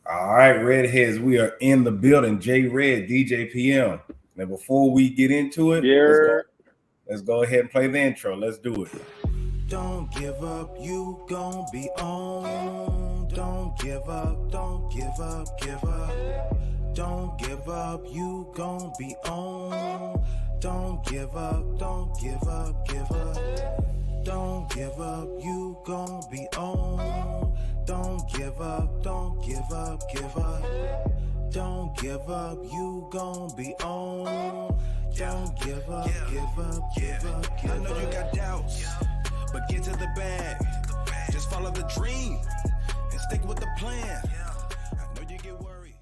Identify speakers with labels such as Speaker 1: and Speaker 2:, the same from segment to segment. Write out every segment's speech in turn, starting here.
Speaker 1: All right, Redheads, we are in the building. J Red, DJ PM. Now, before we get into it, let's go ahead and play the intro. Let's do it.
Speaker 2: Don't give up, you gon' be on. Don't give up, don't give up, give up. Don't give up, you gon' be on. Don't give up, don't give up, give up. Don't give up, you gon' be on. Don't give up, don't give up, give up. Don't give up, you gon' be on. Don't give up, give up, give up, give up. I know you got doubts, but get to the bag. Just follow the dream and stick with the plan. I know you get worried.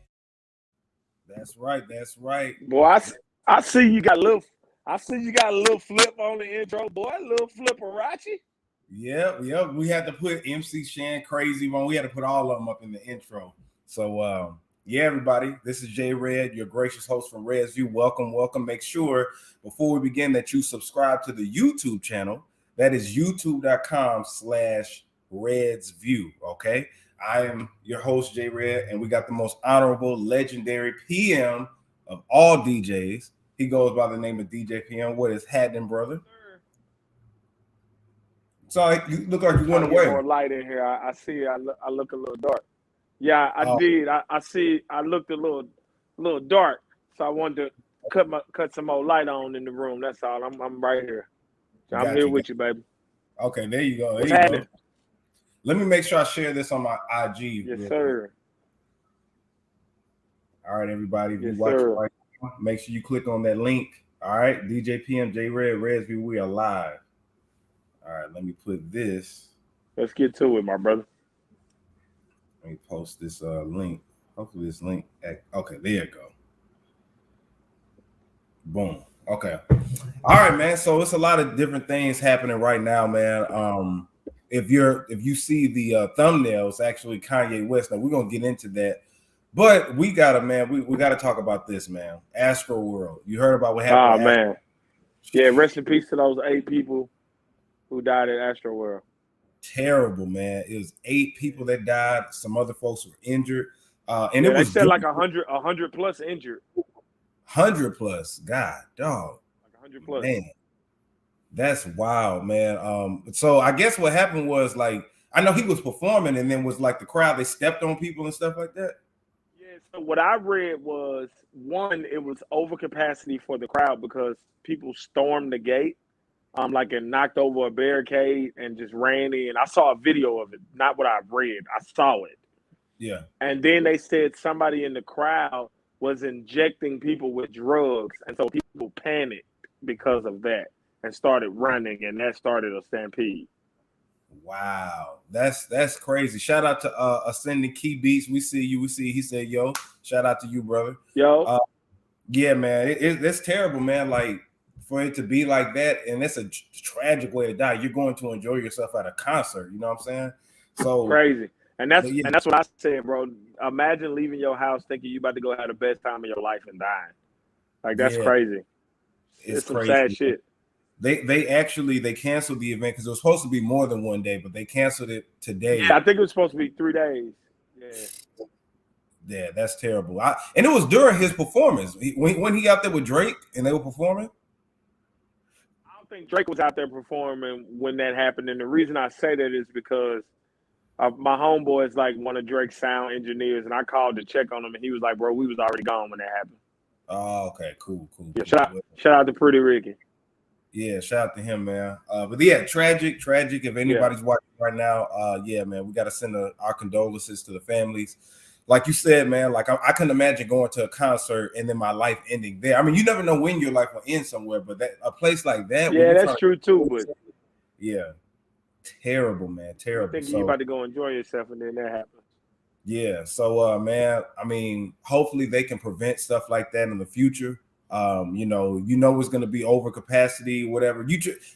Speaker 1: That's right. That's right.
Speaker 3: Boy, I see you got a little. I see you got a little flip on the intro, boy. A little flipperacci.
Speaker 1: Yeah. We had to put MC Shan Crazy One. We had to put all of them up in the intro. So, yeah, everybody, this is J Red, your gracious host from Verzuz. Welcome. Make sure before we begin that you subscribe to the YouTube channel. That is youtube.com/RedsView. Okay. I am your host, J Red, and we got the most honorable, legendary PM of all DJs. He goes by the name of DJ PM. What is happening, brother? So you look like you went away.
Speaker 3: More light in here. I see. I look a little dark. Yeah, I did. I see. I looked a little dark, so I wanted to cut some more light on in the room. That's all. I'm right here. I'm here with you, baby.
Speaker 1: Okay, there you go.
Speaker 3: What's happening?
Speaker 1: Let me make sure I share this on my IG.
Speaker 3: Yes, sir.
Speaker 1: All right, everybody. If you watch it right now, make sure you click on that link. All right, DJ PM, J Red, Verzuz, we are live. All right, let me put this.
Speaker 3: Let's get to it, my brother.
Speaker 1: Let me post this link. Hopefully this link. Okay, there you go. Boom. Okay. All right, man. So it's a lot of different things happening right now, man. If you see the thumbnail, it's actually Kanye West. Now we're gonna get into that, but we gotta talk about this, man. Astro World. You heard about what happened?
Speaker 3: Oh man. Yeah, rest in peace to those 8 people who died at Astro World.
Speaker 1: Terrible, man. It was 8 people that died. Some other folks were injured. And it was
Speaker 3: said like 100 plus injured.
Speaker 1: 100 plus. God, dog.
Speaker 3: Like 100 plus.
Speaker 1: Man, that's wild, man. So I guess what happened was, like, I know he was performing, and then was like the crowd, they stepped on people and stuff like that.
Speaker 3: Yeah. So what I read was, one, it was overcapacity for the crowd because people stormed the gate. Like and knocked over a barricade and just ran in. I saw a video of it, not what I read. I saw it.
Speaker 1: Yeah.
Speaker 3: And then they said somebody in the crowd was injecting people with drugs, and so people panicked because of that and started running, and that started a stampede.
Speaker 1: Wow, that's crazy. Shout out to Ascending Key Beats. We see you. He said, "Yo, shout out to you, brother."
Speaker 3: Yo,
Speaker 1: yeah, man, it's terrible, man. Like, for it to be like that, and it's a tragic way to die. You're going to enjoy yourself at a concert. You know what I'm saying? So
Speaker 3: crazy. And that's what I said, bro. Imagine leaving your house thinking you about to go have the best time of your life and dying. Like, that's crazy. It's some sad shit.
Speaker 1: They canceled the event because it was supposed to be more than one day, but they canceled it today.
Speaker 3: Yeah, I think it was supposed to be 3 days.
Speaker 1: Yeah, that's terrible. And it was during his performance. When he out there with Drake and they were performing?
Speaker 3: I don't think Drake was out there performing when that happened. And the reason I say that is because my homeboy is like one of Drake's sound engineers, and I called to check on him, and he was like, bro, we was already gone when that happened.
Speaker 1: Oh, okay, cool.
Speaker 3: Yeah, shout out to Pretty Ricky.
Speaker 1: Yeah, shout out to him, man. But yeah, tragic. If anybody's watching right now, yeah, man, we got to send our condolences to the families. Like you said, man, like I couldn't imagine going to a concert and then my life ending there. I mean, you never know when your life will end somewhere, but a place like that.
Speaker 3: Yeah, that's true too. But
Speaker 1: yeah, terrible, man, terrible.
Speaker 3: Thinking you about to go enjoy yourself, and then that happens. Yeah,
Speaker 1: so man, I mean, hopefully they can prevent stuff like that in the future. You know it's going to be over capacity, whatever.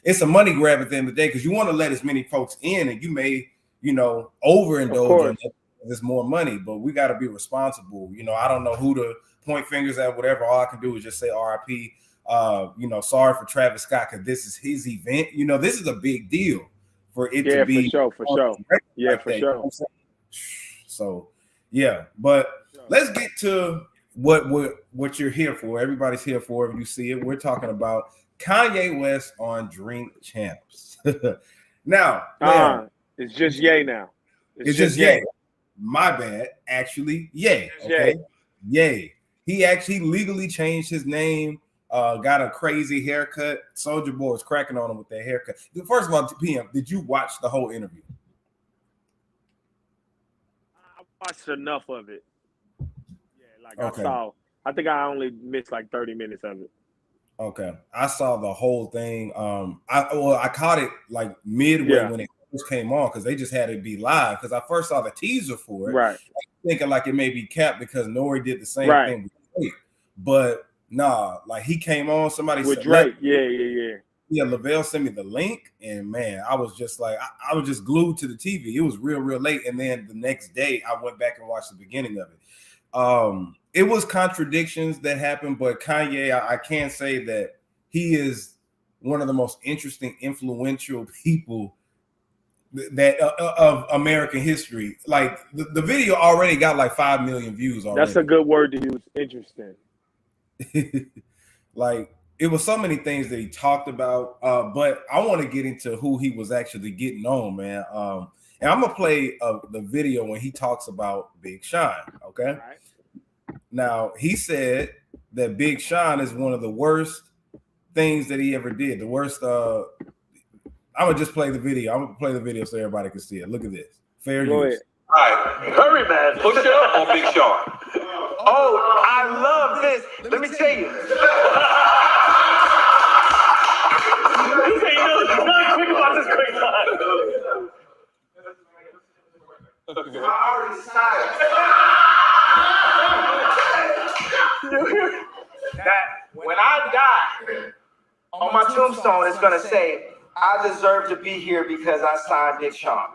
Speaker 1: It's a money grab at the end of the day because you want to let as many folks in, and you may, overindulge in there's more money, but we got to be responsible. I don't know who to point fingers at, whatever. All I can do is just say RIP. Sorry for Travis Scott because this is his event. This is a big deal for it to be.
Speaker 3: For sure. Yeah, for sure.
Speaker 1: So Yeah, but let's get to what you're here for. Everybody's here for. If you see it, we're talking about Kanye West on Drink Champs. Now,
Speaker 3: it's just Ye now.
Speaker 1: It's just Ye. My bad. Actually, Ye. Okay, Ye. He actually legally changed his name. Got a crazy haircut. Soulja Boy was cracking on him with that haircut. First of all, PM, did you watch the whole interview?
Speaker 3: I watched enough of it. Yeah, I think I only missed like 30 minutes of it.
Speaker 1: Okay, I saw the whole thing. I caught it like midway when it first came on because they just had it be live. Because I first saw the teaser for it,
Speaker 3: right?
Speaker 1: Thinking like it may be capped because Nori did the same thing with Drake. But nah, like he came on. Somebody
Speaker 3: with
Speaker 1: said,
Speaker 3: Drake, yeah.
Speaker 1: Lavelle sent me the link, and man, I was just like, I was just glued to the TV. It was real late, and then the next day I went back and watched the beginning of it. It was contradictions that happened, but Kanye, I can say that he is one of the most interesting, influential people that of American history. Like the video already got like 5 million views already.
Speaker 3: That's a good word to use. Interesting.
Speaker 1: Like it was so many things that he talked about, but I want to get into who he was actually getting on, man. And I'm gonna play the video when he talks about Big Sean. Okay.
Speaker 3: All right.
Speaker 1: Now, he said that Big Sean is one of the worst things that he ever did. The worst. I'm going to just play the video. I'm going to play the video so everybody can see it. Look at this. Fair use.
Speaker 4: All right. Hurry, man. Pusha or Big Sean? Oh, I love this. Let me tell you. You say nothing quick about this quick time. I already signed. That when I die, on my tombstone, it's gonna say, "I deserve to be here because I signed Big Sean."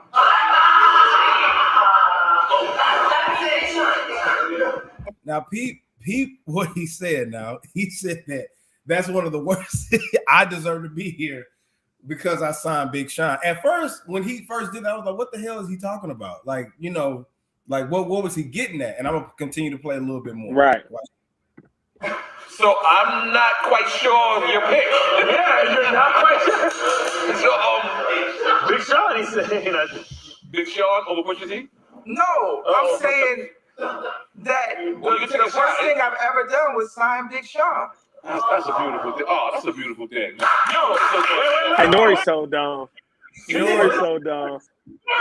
Speaker 1: Now, peep, what he said. Now he said that's one of the worst. I deserve to be here because I signed Big Sean. At first, when he first did that, I was like, "What the hell is he talking about?" Like, like what was he getting at? And I'm gonna continue to play a little bit more.
Speaker 3: Right.
Speaker 4: So I'm not quite sure of your pick. Yeah, you're not quite sure. So Big Sean, he's saying that. Big Sean over Pusha T? No, I'm saying that the worst thing I've ever done was sign Big Sean. That's a beautiful thing. Oh, that's a beautiful thing.
Speaker 3: Hey, Nori's so dumb. Nori's so dumb.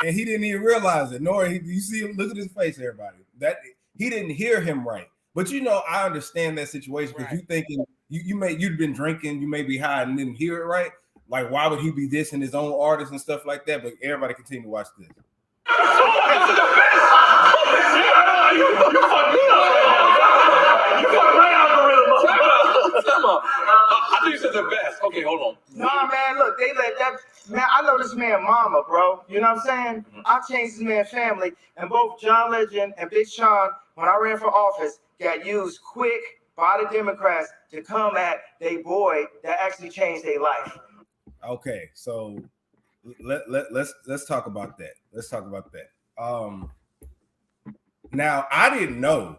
Speaker 1: And he didn't even realize it. Nori, you see him, look at his face, everybody. That he didn't hear him right. But I understand that situation because you thinking you'd been drinking, you may be high and didn't hear it right. Like, why would he be dissing his own artists and stuff like that? But everybody continue to watch this.
Speaker 4: I think you said the best. Okay, hold on. Nah, man, look, they let that. Man, I know this man mama, bro. You know what I'm saying? I changed this man's family, and both John Legend and Big Sean, when I ran for office, got used quick by the Democrats to come at they boy that actually changed their life.
Speaker 1: Okay, so let's talk about that. Let's talk about that. Now I didn't know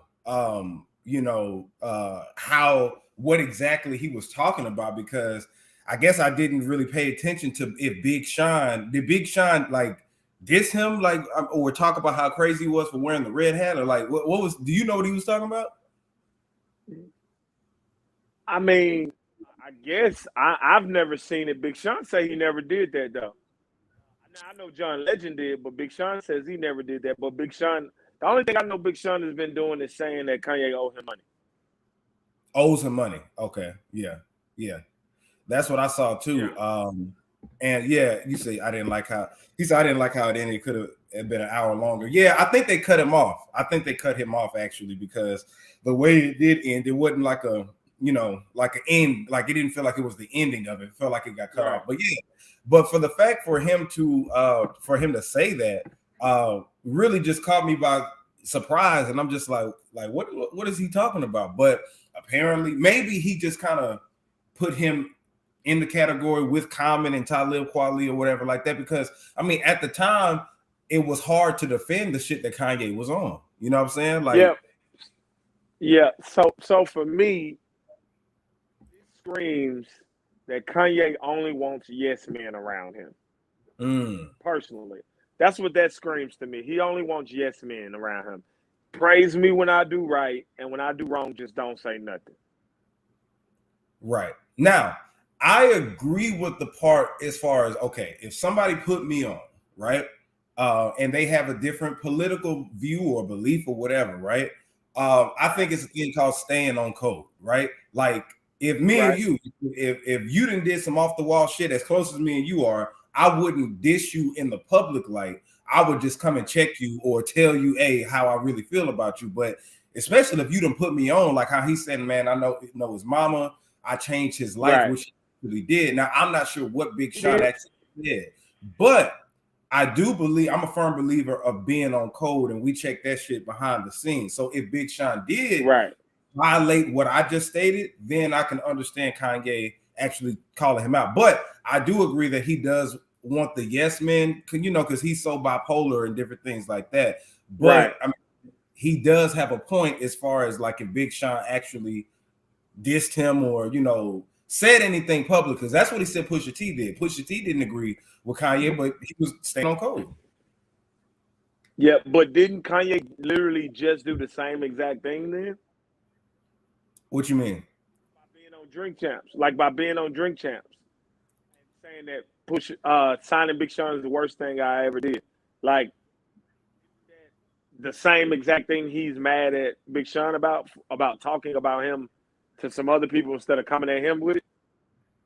Speaker 1: what exactly he was talking about because I guess I didn't really pay attention to if Big Sean like diss him like or talk about how crazy he was for wearing the red hat or like what was, do you know what he was talking about?
Speaker 3: I mean, I guess I've never seen it. Big Sean say he never did that though. I know John Legend did, but Big Sean says he never did that. But Big Sean, the only thing I know Big Sean has been doing is saying that Kanye owes him money.
Speaker 1: Owes him money. Okay. Yeah. That's what I saw too.
Speaker 3: Yeah.
Speaker 1: And yeah, you say I didn't like how it ended. It could have been an hour longer. Yeah, I think they cut him off. I think they cut him off actually because the way it did end, it wasn't like a like an end, like it didn't feel like it was the ending of it. It felt like it got cut off. But yeah, but for the fact for him to say that really just caught me by surprise, and I'm just like what is he talking about? But apparently, maybe he just kind of put him in the category with Common and Talib Kweli or whatever like that. Because I mean, at the time, it was hard to defend the shit that Kanye was on. You know what I'm saying? Like,
Speaker 3: yeah. So for me, it screams that Kanye only wants yes men around him. Personally, that's what that screams to me. He only wants yes men around him. Praise me when I do right, and when I do wrong, just don't say nothing.
Speaker 1: Right. Now, I agree with the part as far as, okay, if somebody put me on, right, and they have a different political view or belief or whatever, right, I think it's a thing called staying on code, right? Like, if me and you, if you done did some off the wall shit as close as me and you are, I wouldn't dish you in the public light. I would just come and check you or tell you, hey, how I really feel about you. But especially if you done put me on, like how he said, man, I know his mama, I changed his life, which he really did. Now, I'm not sure what Big Sean actually did, but I do believe, I'm a firm believer of being on code, and we check that shit behind the scenes. So if Big Sean did violate what I just stated, then I can understand Kanye actually calling him out. But I do agree that he does want the yes men, you know, because he's so bipolar and different things like that. But I mean, he does have a point as far as like if Big Sean actually dissed him or, you know, said anything public, because that's what he said Pusha T did. Pusha T didn't agree with Kanye, but he was staying on code.
Speaker 3: Yeah, but didn't Kanye literally just do the same exact thing then?
Speaker 1: What you mean?
Speaker 3: By being on Drink Champs, by being on Drink Champs, and saying that signing Big Sean is the worst thing I ever did. Like the same exact thing he's mad at Big Sean about talking about him to some other people instead of coming at him with it.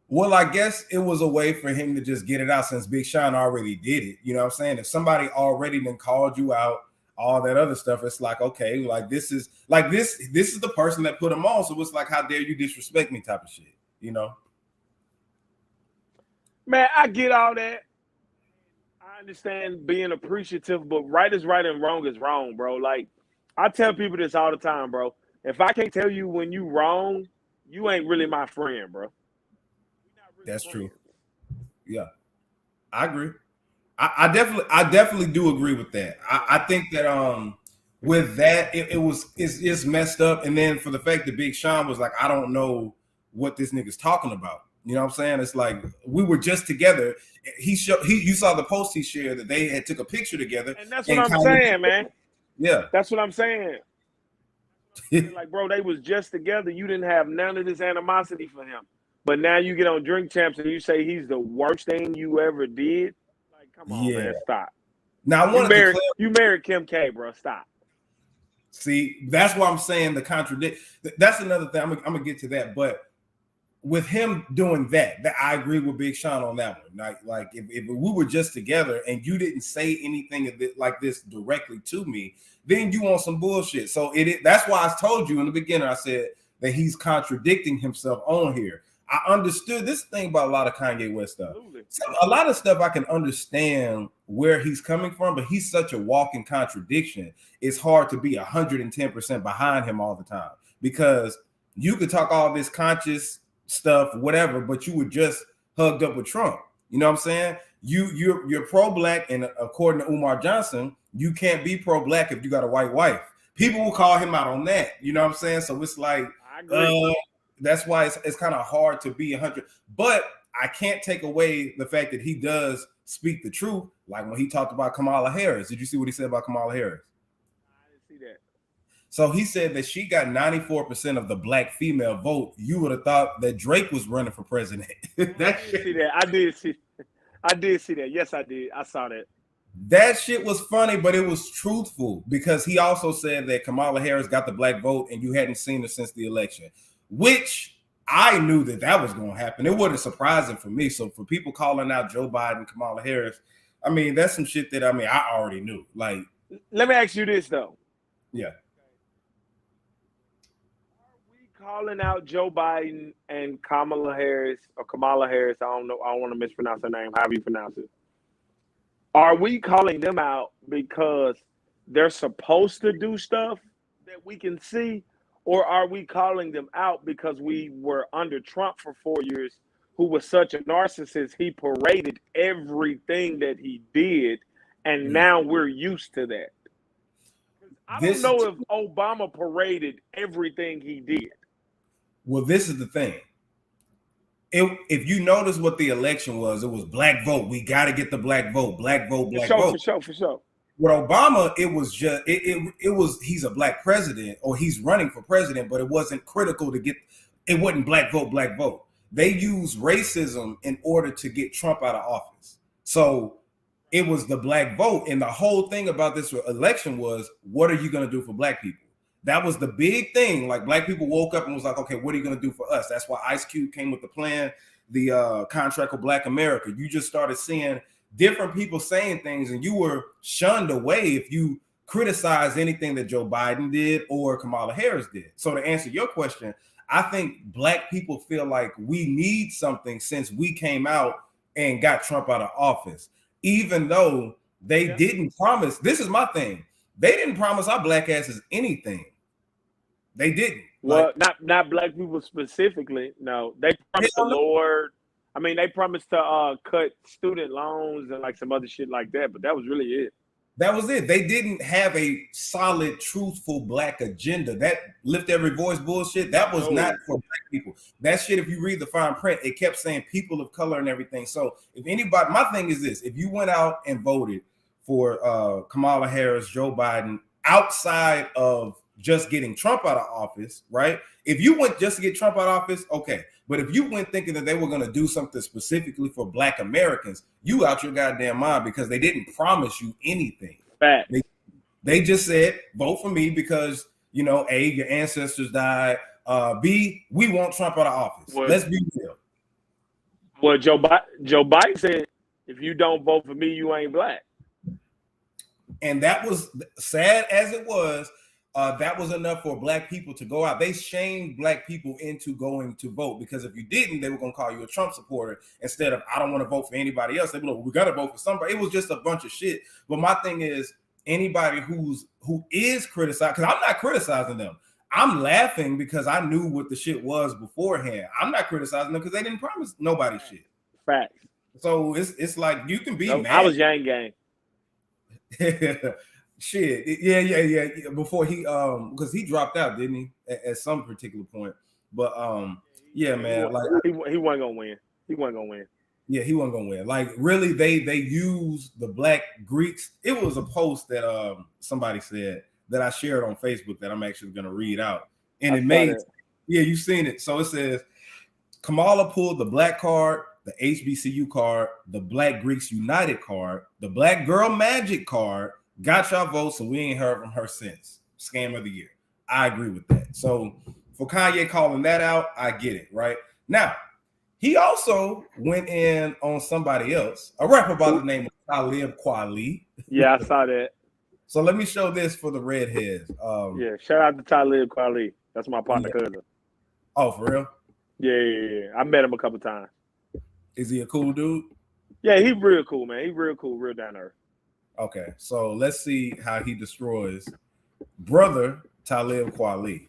Speaker 1: Well, I guess it was a way for him to just get it out since Big Sean already did it. You know what I'm saying? If somebody already then called you out, all that other stuff, it's like, okay, like this is the person that put him on. So it's like, how dare you disrespect me type of shit, you know?
Speaker 3: Man, I get all that. I understand being appreciative, but right is right and wrong is wrong, bro. Like, I tell people this all the time, bro. If I can't tell you when you wrong, you ain't really my friend, bro.
Speaker 1: That's true. Yeah, I agree. I definitely do agree with that. I think that with that it's messed up. And then for the fact that Big Sean was like, I don't know what this nigga's talking about. You know what I'm saying? It's like we were just together. You saw the post he shared that they had took a picture together.
Speaker 3: And that's what I'm saying, man.
Speaker 1: Yeah.
Speaker 3: That's what I'm saying. Like, bro, they was just together. You didn't have none of this animosity for him. But now you get on Drink Champs and you say he's the worst thing you ever did. Like, come on, man, stop.
Speaker 1: Now
Speaker 3: you married Kim K, bro. Stop.
Speaker 1: See, that's why I'm saying the contradict. That's another thing. I'm gonna get to that. But with him doing that I agree with Big Sean on that one. Like if we were just together and you didn't say anything like this directly to me, then you want some bullshit. So that's why I told you in the beginning. I said that he's contradicting himself on here. I understood this thing about a lot of Kanye West stuff. So a lot of stuff I can understand where he's coming from, but he's such a walking contradiction. It's hard to be 110% behind him all the time, because you could talk all this conscious stuff, whatever, but you were just hugged up with Trump. You know what I'm saying? You're pro-black, and according to Umar Johnson, you can't be pro-black if you got a white wife. People will call him out on that. You know what I'm saying? So it's like, that's why it's kind of hard to be 100. But I can't take away the fact that he does speak the truth. Like when he talked about Kamala Harris. Did you see what he said about Kamala Harris?
Speaker 3: I didn't see that.
Speaker 1: So he said that she got 94% of the black female vote. You would have thought that Drake was running for president.
Speaker 3: I did see that. I did see that. Yes, I did. I saw that.
Speaker 1: That shit was funny, but it was truthful, because he also said that Kamala Harris got the black vote and you hadn't seen her since the election, which I knew that was going to happen. It wasn't surprising for me. So for people calling out Joe Biden, Kamala Harris, I mean, that's some shit that, I already knew. Like,
Speaker 3: let me ask you this, though.
Speaker 1: Yeah.
Speaker 3: Are we calling out Joe Biden and Kamala Harris? I don't know. I don't want to mispronounce her name, however you pronounce it. Are we calling them out because they're supposed to do stuff that we can see? Or are we calling them out because we were under Trump for 4 years, who was such a narcissist? He paraded everything that he did And now we're used to that. I don't know if Obama paraded everything he did.
Speaker 1: Well, this is the thing. If you notice what the election was, it was black vote. We got to get the black vote, black vote, black vote.
Speaker 3: For sure.
Speaker 1: With Obama, it was just it was he's a black president or he's running for president, but it wasn't critical to get. It wasn't black vote, black vote. They used racism in order to get Trump out of office. So it was the black vote, and the whole thing about this election was, what are you going to do for black people? That was the big thing. Like, black people woke up and was like, okay, what are you going to do for us? That's why Ice Cube came with the plan, the contract with Black America. You just started seeing different people saying things, and you were shunned away if you criticized anything that Joe Biden did or Kamala Harris did. So to answer your question, I think black people feel like we need something since we came out and got Trump out of office, even though they didn't promise. This is my thing. They didn't promise our black asses anything. They didn't.
Speaker 3: Well, not black people specifically. No, they promised the Lord. I mean, they promised to cut student loans and like some other shit like that, but that was really it.
Speaker 1: That was it. They didn't have a solid, truthful black agenda. That lift every voice bullshit, that was not for black people. That shit, if you read the fine print, it kept saying people of color and everything. So if anybody, my thing is this, if you went out and voted for Kamala Harris, Joe Biden, outside of just getting Trump out of office, right? If you went just to get Trump out of office, okay. But if you went thinking that they were going to do something specifically for black Americans, you out your goddamn mind, because they didn't promise you anything.
Speaker 3: Fact.
Speaker 1: They just said, vote for me because, you know, A, your ancestors died. B, we want Trump out of office. Let's be real.
Speaker 3: Well, Joe Biden said, if you don't vote for me, you ain't black.
Speaker 1: And that was sad as it was. That was enough for black people to go out. They shamed black people into going to vote, because if you didn't, they were going to call you a Trump supporter instead of, I don't want to vote for anybody else. They were like, we got to vote for somebody. It was just a bunch of shit. But my thing is, anybody who is criticized, because I'm not criticizing them. I'm laughing because I knew what the shit was beforehand. I'm not criticizing them because they didn't promise nobody shit.
Speaker 3: Fact.
Speaker 1: So it's like, you can be mad.
Speaker 3: I was Yang Gang.
Speaker 1: Shit, yeah. Before he, because he dropped out, didn't he, at some particular point? But yeah, man, like
Speaker 3: he wasn't gonna win. He wasn't gonna win.
Speaker 1: Yeah, he wasn't gonna win. Like, really, they used the black Greeks. It was a post that somebody said that I shared on Facebook that I'm actually gonna read out, and it made yeah, you've seen it. So it says Kamala pulled the black card, the HBCU card, the Black Greeks United card, the Black Girl Magic card. Got y'all votes, so we ain't heard from her since. Scam of the year. I agree with that. So for Kanye calling that out, I get it, right? Now, he also went in on somebody else, a rapper by the name of Talib Kweli.
Speaker 3: Yeah, I saw that.
Speaker 1: So let me show this for the redheads.
Speaker 3: Yeah, shout out to Talib Kweli. That's my partner cousin.
Speaker 1: Oh, for real?
Speaker 3: Yeah. I met him a couple times.
Speaker 1: Is he a cool dude?
Speaker 3: Yeah, he's real cool, man. He's real cool, real down to earth.
Speaker 1: Okay, so let's see how he destroys brother Talib Kweli.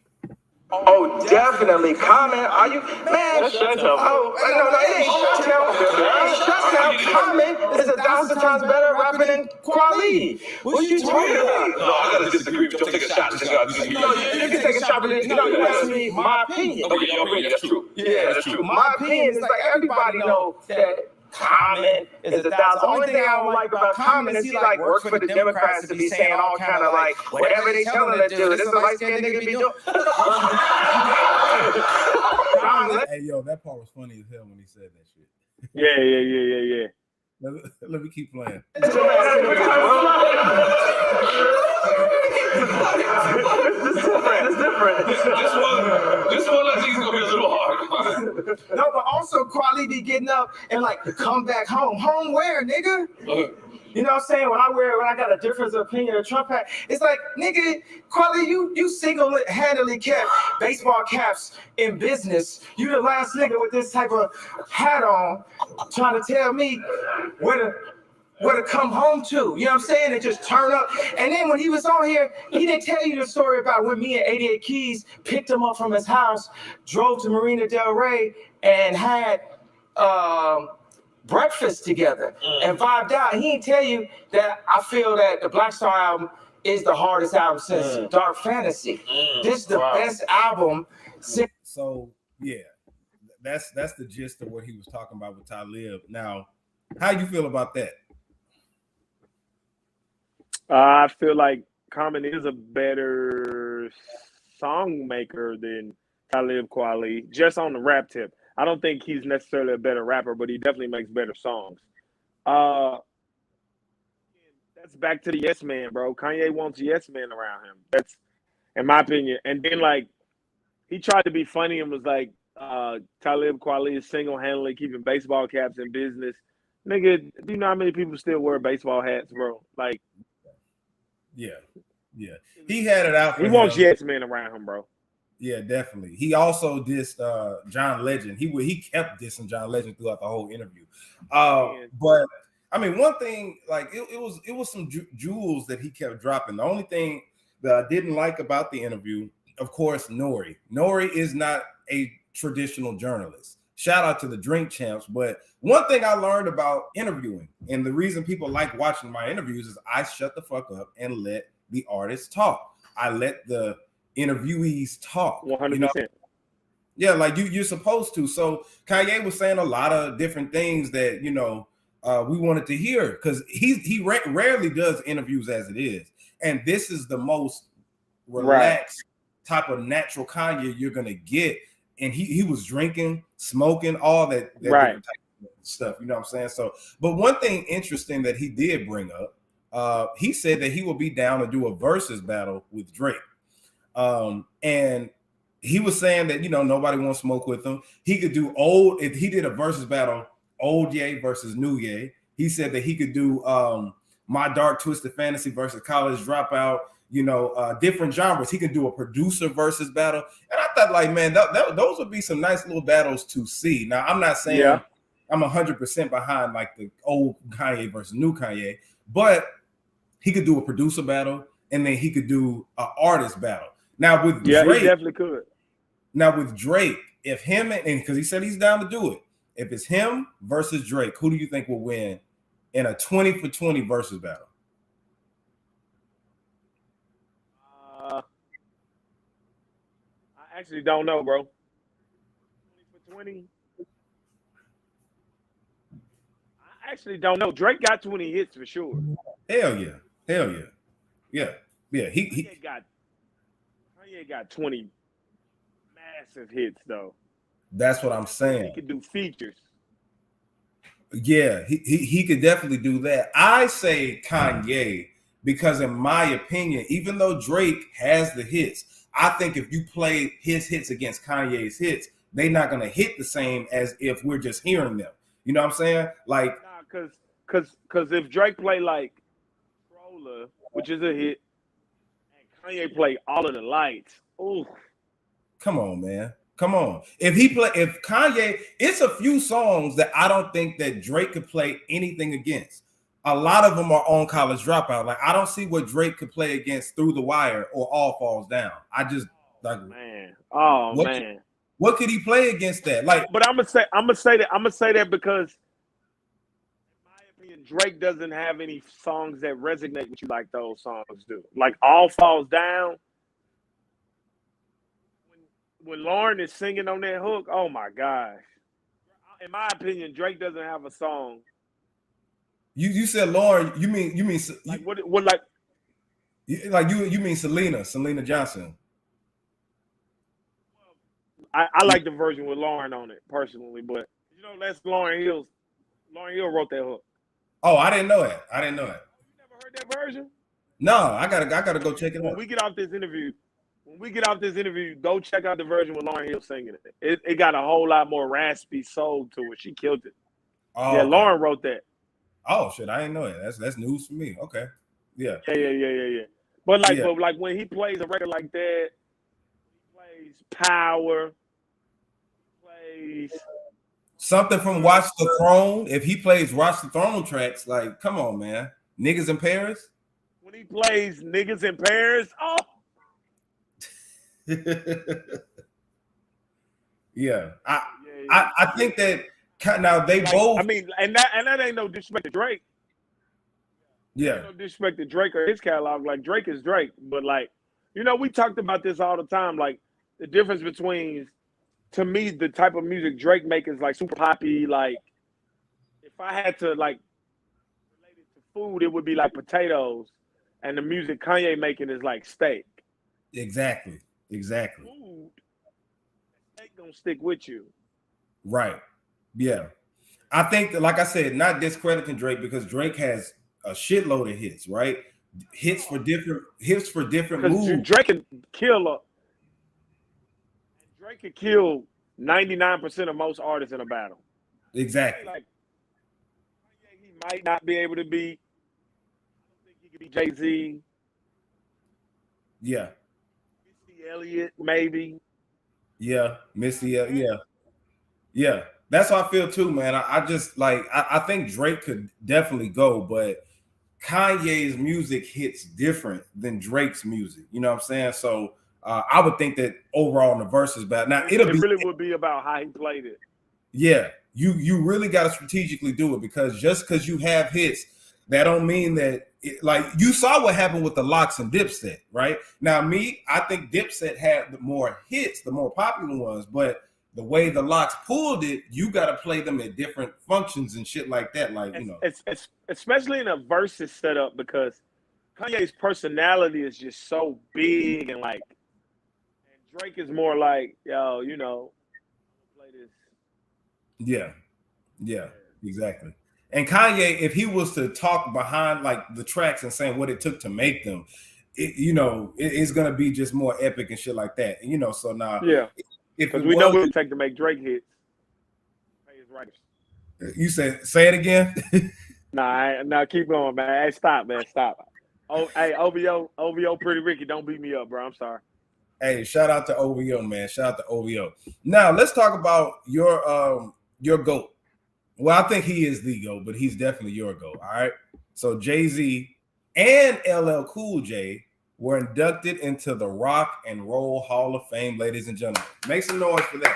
Speaker 5: Oh, definitely. Comment. Are you, man?
Speaker 4: Shut up.
Speaker 5: Oh, no, it ain't shut up. It ain't shut up. Comment is 1,000 times better rapping than Kweli. What you talking about?
Speaker 4: No, I gotta disagree. Just take a shot.
Speaker 5: No, you can take a shot, but you asked me my opinion.
Speaker 4: Okay, your opinion, that's true.
Speaker 5: Yeah, that's true. My opinion is like, everybody knows that Common is 1,000. The only thing I don't like about Common is he like works for the Democrats to be saying all kind of like whatever they tell him to do. This is a light-skinned nigga be doing.
Speaker 1: Hey, yo, that part was funny as hell when he said that shit.
Speaker 3: Yeah.
Speaker 1: Let me keep playing.
Speaker 5: It's different.
Speaker 4: This one I think is gonna be a little hard.
Speaker 5: No, but also Kweli be getting up and like, come back home. Home where, nigga? You know what I'm saying? When I got a difference of opinion of Trump hat, it's like, nigga, Kweli, you single-handedly kept baseball caps in business. You the last nigga with this type of hat on trying to tell me where to come home to. You know what I'm saying? And just turn up. And then when he was on here, he didn't tell you the story about when me and 88 Keys picked him up from his house, drove to Marina Del Rey, and had breakfast together and vibed out. He didn't tell you that I feel that the Black Star album is the hardest album since Dark Fantasy. This is the best album since.
Speaker 1: So yeah, that's the gist of what he was talking about with Talib. Now, how you feel about that?
Speaker 3: I feel like Common is a better song maker than Talib Kweli, just on the rap tip. I don't think he's necessarily a better rapper, but he definitely makes better songs. That's back to the yes man, bro. Kanye wants yes man around him. That's, in my opinion. And then, like, he tried to be funny and was like, Talib Kweli is single-handedly keeping baseball caps in business. Nigga, do you know how many people still wear baseball hats, bro? Like,
Speaker 1: yeah. He had it out for
Speaker 3: he
Speaker 1: him.
Speaker 3: wants yes men around him, bro.
Speaker 1: Yeah, definitely. He also dissed John Legend. He kept dissing John Legend throughout the whole interview. But I mean, one thing, like it was some jewels that he kept dropping. The only thing that I didn't like about the interview, of course, Nori. Nori is not a traditional journalist. Shout out to the Drink Champs. But one thing I learned about interviewing, and the reason people like watching my interviews, is I shut the fuck up and let the artists talk. I let the interviewees talk.
Speaker 3: 100%.
Speaker 1: You know? Yeah, like you're supposed to. So Kanye was saying a lot of different things that, you know, we wanted to hear, because he rarely does interviews as it is. And this is the most relaxed type of natural Kanye you're going to get. And he was drinking, smoking, all that
Speaker 3: right
Speaker 1: type of stuff. You know what I'm saying? So, but one thing interesting that he did bring up, he said that he will be down to do a versus battle with Drake. And he was saying that, you know, nobody wants to smoke with him. He could do if he did a versus battle, old Ye versus new Ye. He said that he could do My Dark Twisted Fantasy versus College Dropout, you know, different genres. He could do a producer versus battle. And I thought, like, man, those would be some nice little battles to see. Now, I'm not saying I'm 100% behind like the old Kanye versus new Kanye, but he could do a producer battle, and then he could do an artist battle. Now with Drake,
Speaker 3: he definitely could.
Speaker 1: Now with Drake, if him and because he said he's down to do it, if it's him versus Drake, who do you think will win in a 20 for 20 versus battle?
Speaker 3: I actually don't know, bro. 20 for 20. I actually don't know. Drake got 20 hits for sure.
Speaker 1: Hell yeah. Yeah. He
Speaker 3: got 20 massive hits though.
Speaker 1: That's what I'm saying.
Speaker 3: He could do features.
Speaker 1: Yeah, he could definitely do that. I say Kanye because, in my opinion, even though Drake has the hits, I think if you play his hits against Kanye's hits, they're not gonna hit the same as if we're just hearing them. You know what I'm saying? Like,
Speaker 3: because if Drake play like Roller, which is a hit, and Kanye play All of the Lights, ooh.
Speaker 1: Come on, man. Come on. If Kanye, it's a few songs that I don't think that Drake could play anything against. A lot of them are on College Dropout. Like, I don't see what Drake could play against Through the Wire or All Falls Down. I just like,
Speaker 3: man.
Speaker 1: What could he play against that? Like,
Speaker 3: but I'm gonna say that because in my opinion, Drake doesn't have any songs that resonate with you like those songs do. Like All Falls Down. When Lauren is singing on that hook, oh my gosh! In my opinion, Drake doesn't have a song.
Speaker 1: You said Lauren. You mean
Speaker 3: like what like?
Speaker 1: You mean Selena Johnson?
Speaker 3: I like the version with Lauren on it personally, but you know that's Lauryn Hill. Lauryn Hill wrote that hook.
Speaker 1: Oh, I didn't know that. You
Speaker 3: never heard that version?
Speaker 1: No, I gotta go check it out.
Speaker 3: When we get off this interview, go check out the version with Lauryn Hill singing it. It got a whole lot more raspy soul to it. She killed it.
Speaker 1: Oh,
Speaker 3: yeah,
Speaker 1: okay.
Speaker 3: Lauren wrote that.
Speaker 1: Oh shit, I didn't know that. That's news for me. Okay. Yeah.
Speaker 3: Yeah. But like when he plays a record like that, he plays Power, he plays
Speaker 1: something from Watch the Throne. If he plays Watch the Throne tracks, like, come on, man. Niggas in Paris.
Speaker 3: When he plays Niggas in Paris, oh.
Speaker 1: Yeah. I think that Now they both.
Speaker 3: I mean, and that ain't no disrespect to Drake.
Speaker 1: Yeah.
Speaker 3: No disrespect to Drake or his catalog. Like Drake is Drake, but like, we talked about this all the time. Like the difference between, to me, the type of music Drake makes is like super poppy. Like if I had to like relate it to food, it would be like potatoes, and the music Kanye making is like steak.
Speaker 1: Exactly.
Speaker 3: Food, steak gonna stick with you.
Speaker 1: Right. Yeah. I think that, like I said, not discrediting Drake because Drake has a shitload of hits, right? Hits for different moods.
Speaker 3: Drake can kill 99% of most artists in a battle.
Speaker 1: Exactly.
Speaker 3: Like he might not be able to be. I don't think he could be Jay-Z.
Speaker 1: Yeah.
Speaker 3: Missy Elliott, maybe.
Speaker 1: Yeah. Missy. Yeah. That's how I feel too, man. I just like I think Drake could definitely go, but Kanye's music hits different than Drake's music. You know what I'm saying? So I would think that overall in the Verzuz battle. Now it
Speaker 3: really would be about how he played it.
Speaker 1: Yeah, you really got to strategically do it because just because you have hits, that don't mean that like you saw what happened with the Locks and Dipset, right? Now I think Dipset had the more hits, the more popular ones, but the way the Locks pulled it, you got to play them at different functions and shit like that. Like,
Speaker 3: it's especially in a Verzuz setup because Kanye's personality is just so big and like, and Drake is more like, yo, play this.
Speaker 1: Yeah, exactly. And Kanye, if he was to talk behind like the tracks and saying what it took to make them, it's gonna be just more epic and shit like that. So now,
Speaker 3: yeah. Because we know what it takes to make Drake hits. Pay his writers.
Speaker 1: You say it again?
Speaker 3: Nah, keep going, man. Hey, stop, man. Stop. Oh, hey, OVO, Pretty Ricky, don't beat me up, bro. I'm sorry.
Speaker 1: Hey, shout out to OVO, man. Shout out to OVO. Now, let's talk about your GOAT. Well, I think he is the GOAT, but he's definitely your GOAT, all right? So Jay-Z and LL Cool J were inducted into the Rock and Roll Hall of Fame, ladies and gentlemen. Make some noise for that.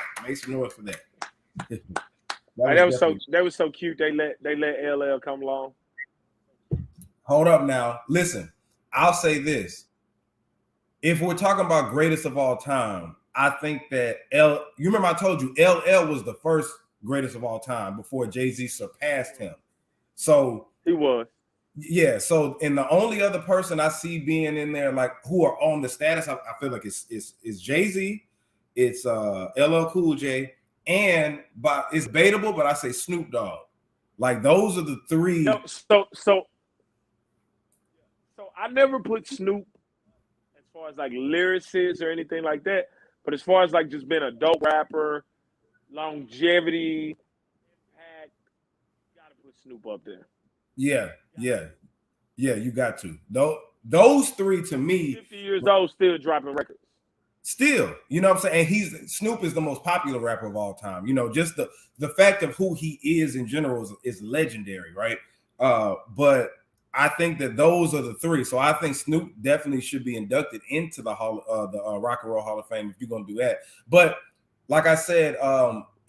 Speaker 3: That was so cute. They let LL come along.
Speaker 1: Hold up now. Listen, I'll say this. If we're talking about greatest of all time, I think that you remember I told you LL was the first greatest of all time before Jay-Z surpassed him. So
Speaker 3: he was.
Speaker 1: Yeah, so and the only other person I see being in there, like who are on the status, I feel like it's Jay-Z, it's LL Cool J, and but it's debatable, but I say Snoop Dogg. Like those are the three.
Speaker 3: No, so I never put Snoop as far as like lyricists or anything like that, but as far as like just being a dope rapper, longevity, impact, you gotta put Snoop up there.
Speaker 1: Yeah, you got to. Those three to me,
Speaker 3: 50 years old, still dropping records.
Speaker 1: Still, you know what I'm saying? And Snoop is the most popular rapper of all time. Just the fact of who he is in general is legendary, right? But I think that those are the three. So I think Snoop definitely should be inducted into the Rock and Roll Hall of Fame if you're gonna do that. But like I said,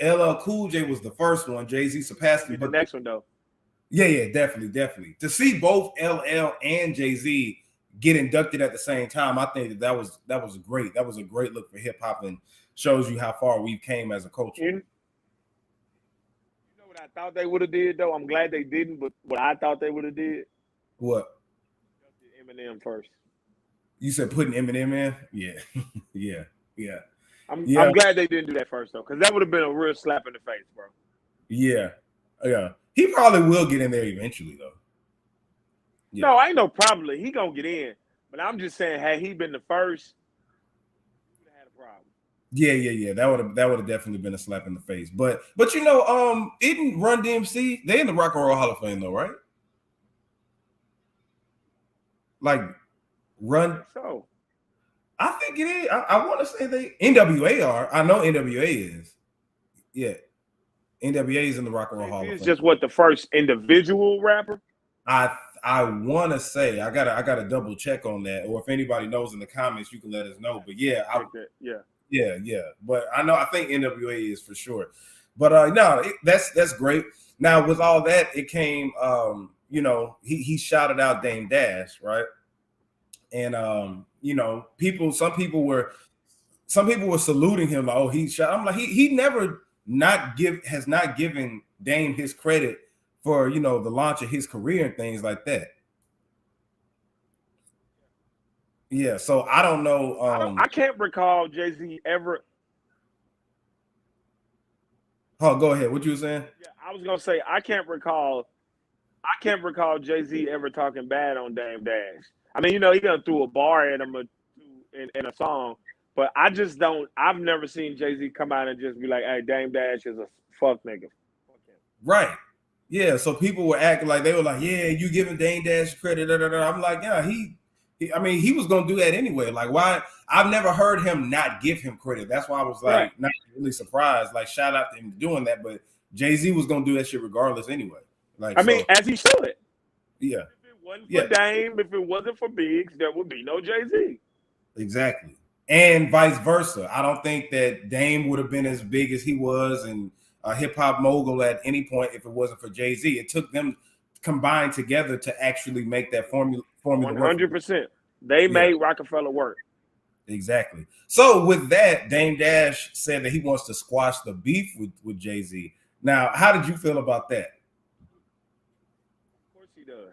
Speaker 1: LL Cool J was the first one. Jay-Z surpassed him.
Speaker 3: But the next one though.
Speaker 1: Yeah, definitely. To see both LL and Jay-Z get inducted at the same time, I think that was great. That was a great look for hip hop and shows you how far we've came as a culture.
Speaker 3: You know what I thought they would have did though? I'm glad they didn't, but what I thought they would have did.
Speaker 1: What?
Speaker 3: Eminem first.
Speaker 1: You said putting Eminem in? Yeah.
Speaker 3: I'm glad they didn't do that first though, because that would have been a real slap in the face, bro.
Speaker 1: Yeah. He probably will get in there eventually, though.
Speaker 3: Yeah. No, ain't no problem. He gonna get in. But I'm just saying, had he been the first, he would have had a problem.
Speaker 1: Yeah. That would have definitely been a slap in the face. But isn't Run DMC? They in the Rock and Roll Hall of Fame, though, right? Like Run.
Speaker 3: So
Speaker 1: I think it is. I want to say they NWA are. I know NWA is. Yeah. NWA is in the Rock and Roll Hall of Fame.
Speaker 3: It's just what the first individual rapper.
Speaker 1: I want to say I gotta double check on that, or if anybody knows in the comments, you can let us know. But yeah,
Speaker 3: Yeah.
Speaker 1: But I think NWA is for sure. But no, that's great. Now with all that, it came, you know, he shouted out Dame Dash, right? And you know, some people were saluting him like, oh, he shot. I'm like, he never has not given Dame his credit for, you know, the launch of his career and things like that. Yeah, so I don't know.
Speaker 3: I can't recall Jay-Z ever.
Speaker 1: Oh, go ahead. What you were saying?
Speaker 3: Yeah, I was gonna say I can't recall Jay-Z ever talking bad on Dame Dash. I mean, you know, he done threw a bar at him in a song, but I just don't. I've never seen Jay-Z come out and just be like, "Hey, Dame Dash is a fuck nigga."
Speaker 1: Right. Yeah. So people were acting like they were like, "Yeah, you giving Dame Dash credit." Da, da, da. I'm like, yeah, I mean, he was gonna do that anyway. Like, why? I've never heard him not give him credit. That's why I was like,
Speaker 3: Right.
Speaker 1: not really surprised. Like, shout out to him doing that. But Jay-Z was gonna do that shit regardless anyway. Like,
Speaker 3: I mean, as he should.
Speaker 1: Yeah.
Speaker 3: If it wasn't for Dame, if it wasn't for Biggs, there would be no Jay-Z.
Speaker 1: Exactly. And vice versa. I don't think that Dame would have been as big as he was and a hip hop mogul at any point if it wasn't for Jay-Z. It took them combined together to actually make that formula
Speaker 3: 100%. They made Rockefeller work.
Speaker 1: Exactly. So with that, Dame Dash said that he wants to squash the beef with Jay-Z. Now, how did you feel about that?
Speaker 3: Of course he does.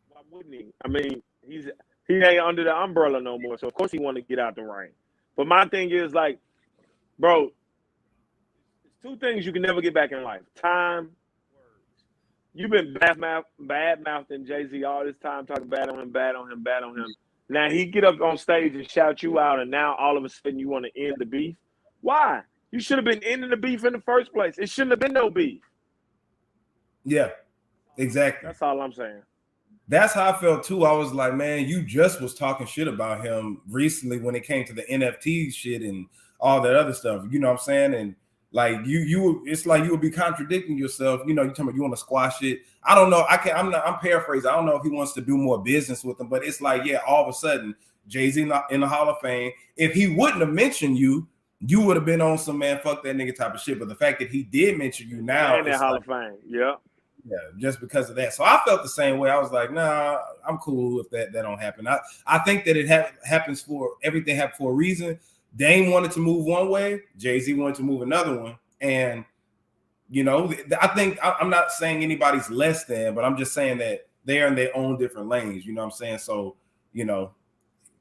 Speaker 3: Why wouldn't he? I mean, he ain't under the umbrella no more, so of course he want to get out the rain. But my thing is, like, bro, it's two things you can never get back in life: time, words. You've been bad mouthing Jay-Z all this time, talking bad on him. Now he get up on stage and shout you out, and now all of a sudden you want to end the beef. Why? You should have been ending the beef in the first place. It shouldn't have been no beef.
Speaker 1: Yeah, exactly.
Speaker 3: That's all I'm saying.
Speaker 1: That's how I felt too. I was like, man, you just was talking shit about him recently when it came to the NFT shit and all that other stuff. You know what I'm saying? And like it's like you would be contradicting yourself. You know, you tell me you want to squash it. I don't know. I'm paraphrasing. I don't know if he wants to do more business with them, but it's like, yeah, all of a sudden, Jay-Z in the Hall of Fame. If he wouldn't have mentioned you, you would have been on some man, fuck that nigga type of shit. But the fact that he did mention you now,
Speaker 3: in that Hall of Fame, yeah.
Speaker 1: Yeah, just because of that. So I felt the same way. I was like, nah, I'm cool if that don't happen. I think that it happens for everything happened for a reason. Dame wanted to move one way, Jay-Z wanted to move another one. And, you know, I think I'm not saying anybody's less than, but I'm just saying that they're in their own different lanes. You know what I'm saying? So, you know,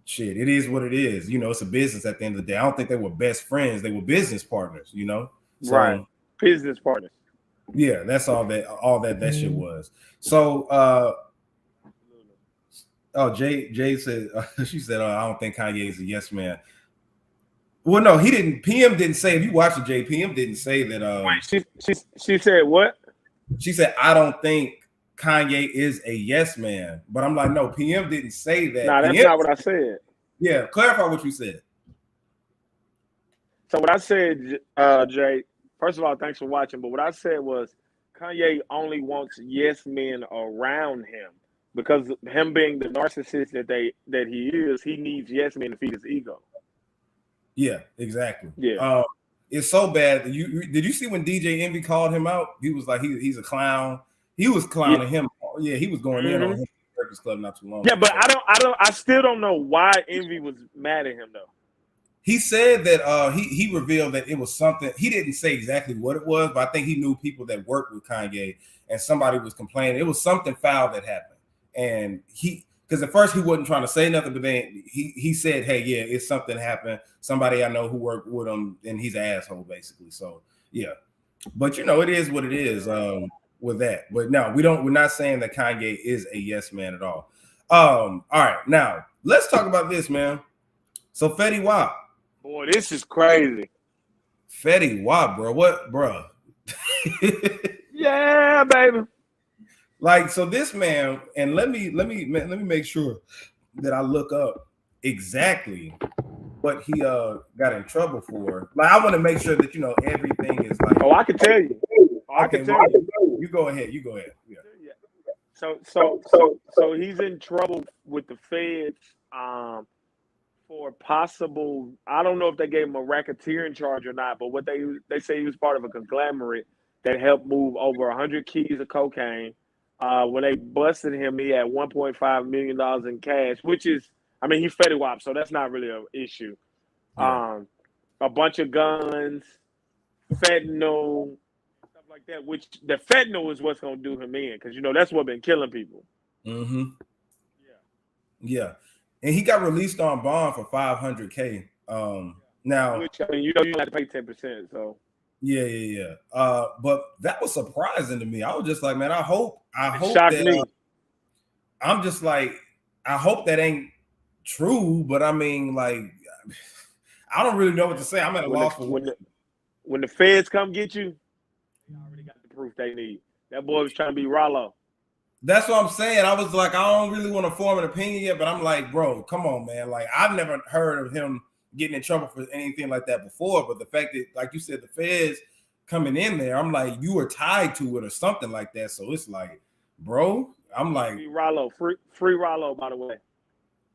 Speaker 1: shit, it is what it is. You know, it's a business at the end of the day. I don't think they were best friends. They were business partners, you know? So,
Speaker 3: right. Business partners.
Speaker 1: Yeah, that's all that shit was. So Jay said she said, I don't think Kanye is a yes man. Well, no, he didn't. PM didn't say, if you watch the J, PM didn't say that.
Speaker 3: Wait, she said what?
Speaker 1: She said, I don't think Kanye is a yes man. But I'm like, no, PM didn't say that.
Speaker 3: No, that's
Speaker 1: PM,
Speaker 3: not what I said.
Speaker 1: Yeah, clarify what you said.
Speaker 3: So what I said, Jay, first of all, thanks for watching. But what I said was Kanye only wants yes men around him because him being the narcissist that he is, he needs yes men to feed his ego.
Speaker 1: Yeah, exactly.
Speaker 3: Yeah.
Speaker 1: It's so bad. Did you see when DJ Envy called him out? He was like, he's a clown. He was clowning him. Yeah, he was going in on him at the Breakfast Club not too long
Speaker 3: Yeah,
Speaker 1: ago.
Speaker 3: but I still don't know why Envy was mad at him though.
Speaker 1: He said that he revealed that it was something. He didn't say exactly what it was, but I think he knew people that worked with Kanye, and somebody was complaining. It was something foul that happened, and because at first he wasn't trying to say nothing, but then he said, "Hey, yeah, it's something happened. Somebody I know who worked with him, and he's an asshole, basically." So yeah, but you know, it is what it is with that. But no, we're not saying that Kanye is a yes man at all. All right, now let's talk about this, man. So Fetty Wap.
Speaker 3: Boy, this is crazy.
Speaker 1: Fetty Wap, bro. What, bro?
Speaker 3: Yeah, baby.
Speaker 1: Like, so this man, and let me make sure that I look up exactly what he got in trouble for. Like, I want to make sure that you know everything is like.
Speaker 3: Oh, I can tell you. I can tell you.
Speaker 1: You go ahead. Yeah.
Speaker 3: So he's in trouble with the feds for possible. I don't know if they gave him a racketeering charge or not, but what they say he was part of a conglomerate that helped move over 100 keys of cocaine. When they busted him, he had $1.5 million in cash, which is, I mean, he's Fetty Wap, so that's not really an issue.
Speaker 1: Yeah.
Speaker 3: A bunch of guns, fentanyl, stuff like that, which the fentanyl is what's going to do him in, because, you know, that's what been killing people.
Speaker 1: Mm-hmm. Yeah. And he got released on bond for $500K. Now,
Speaker 3: which, I mean, you know, you have to pay 10%, so.
Speaker 1: Yeah. But that was surprising to me. I was just like, man, I hope
Speaker 3: shocked
Speaker 1: that
Speaker 3: me.
Speaker 1: I'm just like, I hope that ain't true, but I mean, like, I don't really know what to say. I'm at a loss for
Speaker 3: when the feds come get you, they already got the proof they need. That boy was trying to be Rollo.
Speaker 1: That's what I'm saying. I was like, I don't really want to form an opinion yet, but I'm like, bro, come on, man. Like, I've never heard of him getting in trouble for anything like that before. But the fact that, like you said, the feds coming in there, I'm like, you were tied to it or something like that. So it's like, bro, I'm like,
Speaker 3: free Rollo, free Rollo, by the way.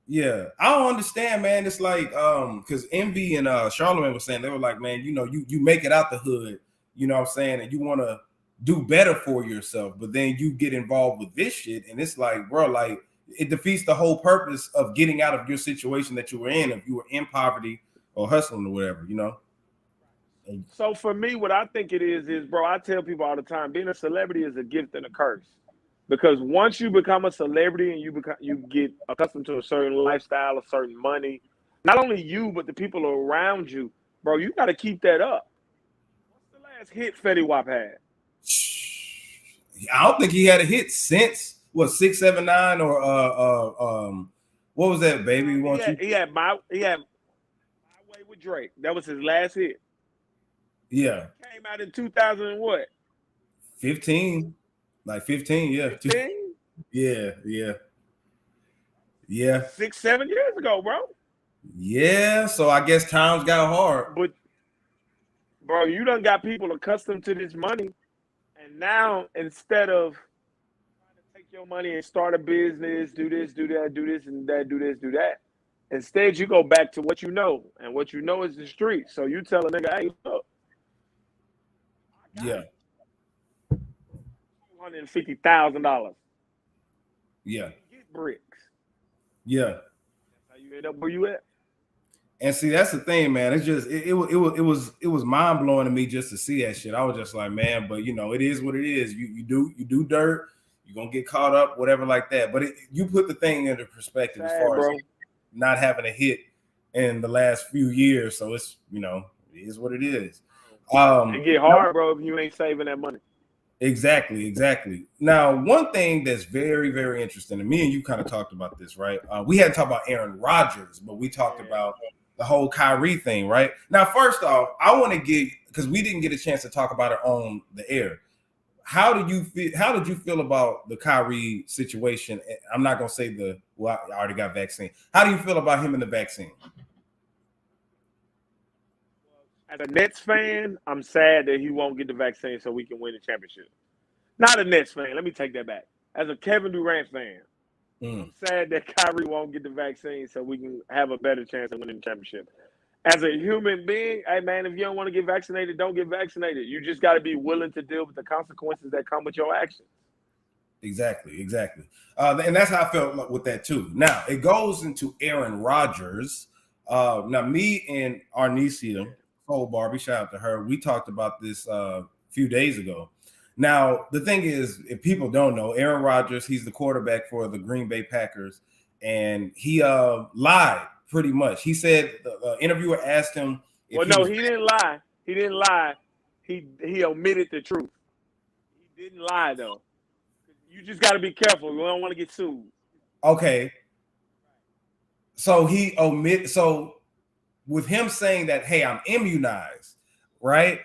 Speaker 1: Yeah, I don't understand, man. It's like, because Envy and Charlamagne was saying, they were like, man, you know, you make it out the hood, you know what I'm saying, and you want to do better for yourself, but then you get involved with this shit, and it's like, bro, like, it defeats the whole purpose of getting out of your situation that you were in, if you were in poverty or hustling or whatever, you know.
Speaker 3: So for me, what I think it is, bro, I tell people all the time, being a celebrity is a gift and a curse. Because once you become a celebrity and you get accustomed to a certain lifestyle, a certain money, not only you, but the people around you, bro, you got to keep that up. What's the last hit Fetty Wap had?
Speaker 1: I don't think he had a hit since, what, 679 or what was that, Baby?
Speaker 3: He had My Way with Drake. That was his last hit.
Speaker 1: Yeah.
Speaker 3: Came out in 2000 and what?
Speaker 1: 15. Like 15, yeah.
Speaker 3: 15?
Speaker 1: Yeah.
Speaker 3: 6-7 years ago, bro.
Speaker 1: Yeah, so I guess times got hard.
Speaker 3: But, bro, you done got people accustomed to this money. And now, instead of trying to take your money and start a business, do this, do that, do this, and that, do this, do that, instead you go back to what you know. And what you know is the street. So you tell a nigga, hey, look.
Speaker 1: Yeah.
Speaker 3: $150,000.
Speaker 1: Yeah.
Speaker 3: Get bricks.
Speaker 1: Yeah.
Speaker 3: That's how you end up where you at.
Speaker 1: And see, that's the thing, man. It's just it was mind blowing to me just to see that shit. I was just like, man, but you know, it is what it is. You do dirt, you're gonna get caught up, whatever like that. But you put the thing into perspective as far as not having a hit in the last few years. So it's, you know, it is what it is.
Speaker 3: It get hard, bro, if you ain't saving that money.
Speaker 1: Exactly. Now, one thing that's very, very interesting, and me and you kind of talked about this, right? We hadn't talked about Aaron Rodgers, but we talked about the whole Kyrie thing, right? Now, first off, I want to get, because we didn't get a chance to talk about it on the air. How did you feel about the Kyrie situation? I'm not gonna say I already got vaccine. How do you feel about him and the vaccine?
Speaker 3: As a Nets fan, I'm sad that he won't get the vaccine so we can win the championship. Not a Nets fan. Let me take that back. As a Kevin Durant fan, I'm sad that Kyrie won't get the vaccine so we can have a better chance of winning the championship. As a human being, hey, man, if you don't want to get vaccinated, don't get vaccinated. You just got to be willing to deal with the consequences that come with your actions.
Speaker 1: Exactly. And that's how I felt with that, too. Now, it goes into Aaron Rodgers. Now, me and Arnesia, Cole Barbie, shout out to her, we talked about this a few days ago. Now, the thing is, if people don't know, Aaron Rodgers, he's the quarterback for the Green Bay Packers, and he lied pretty much. He said the interviewer asked him.
Speaker 3: He didn't lie. He didn't lie. He omitted the truth. He didn't lie, though. You just got to be careful. You don't want to get sued.
Speaker 1: Okay. So So with him saying that, hey, I'm immunized, right?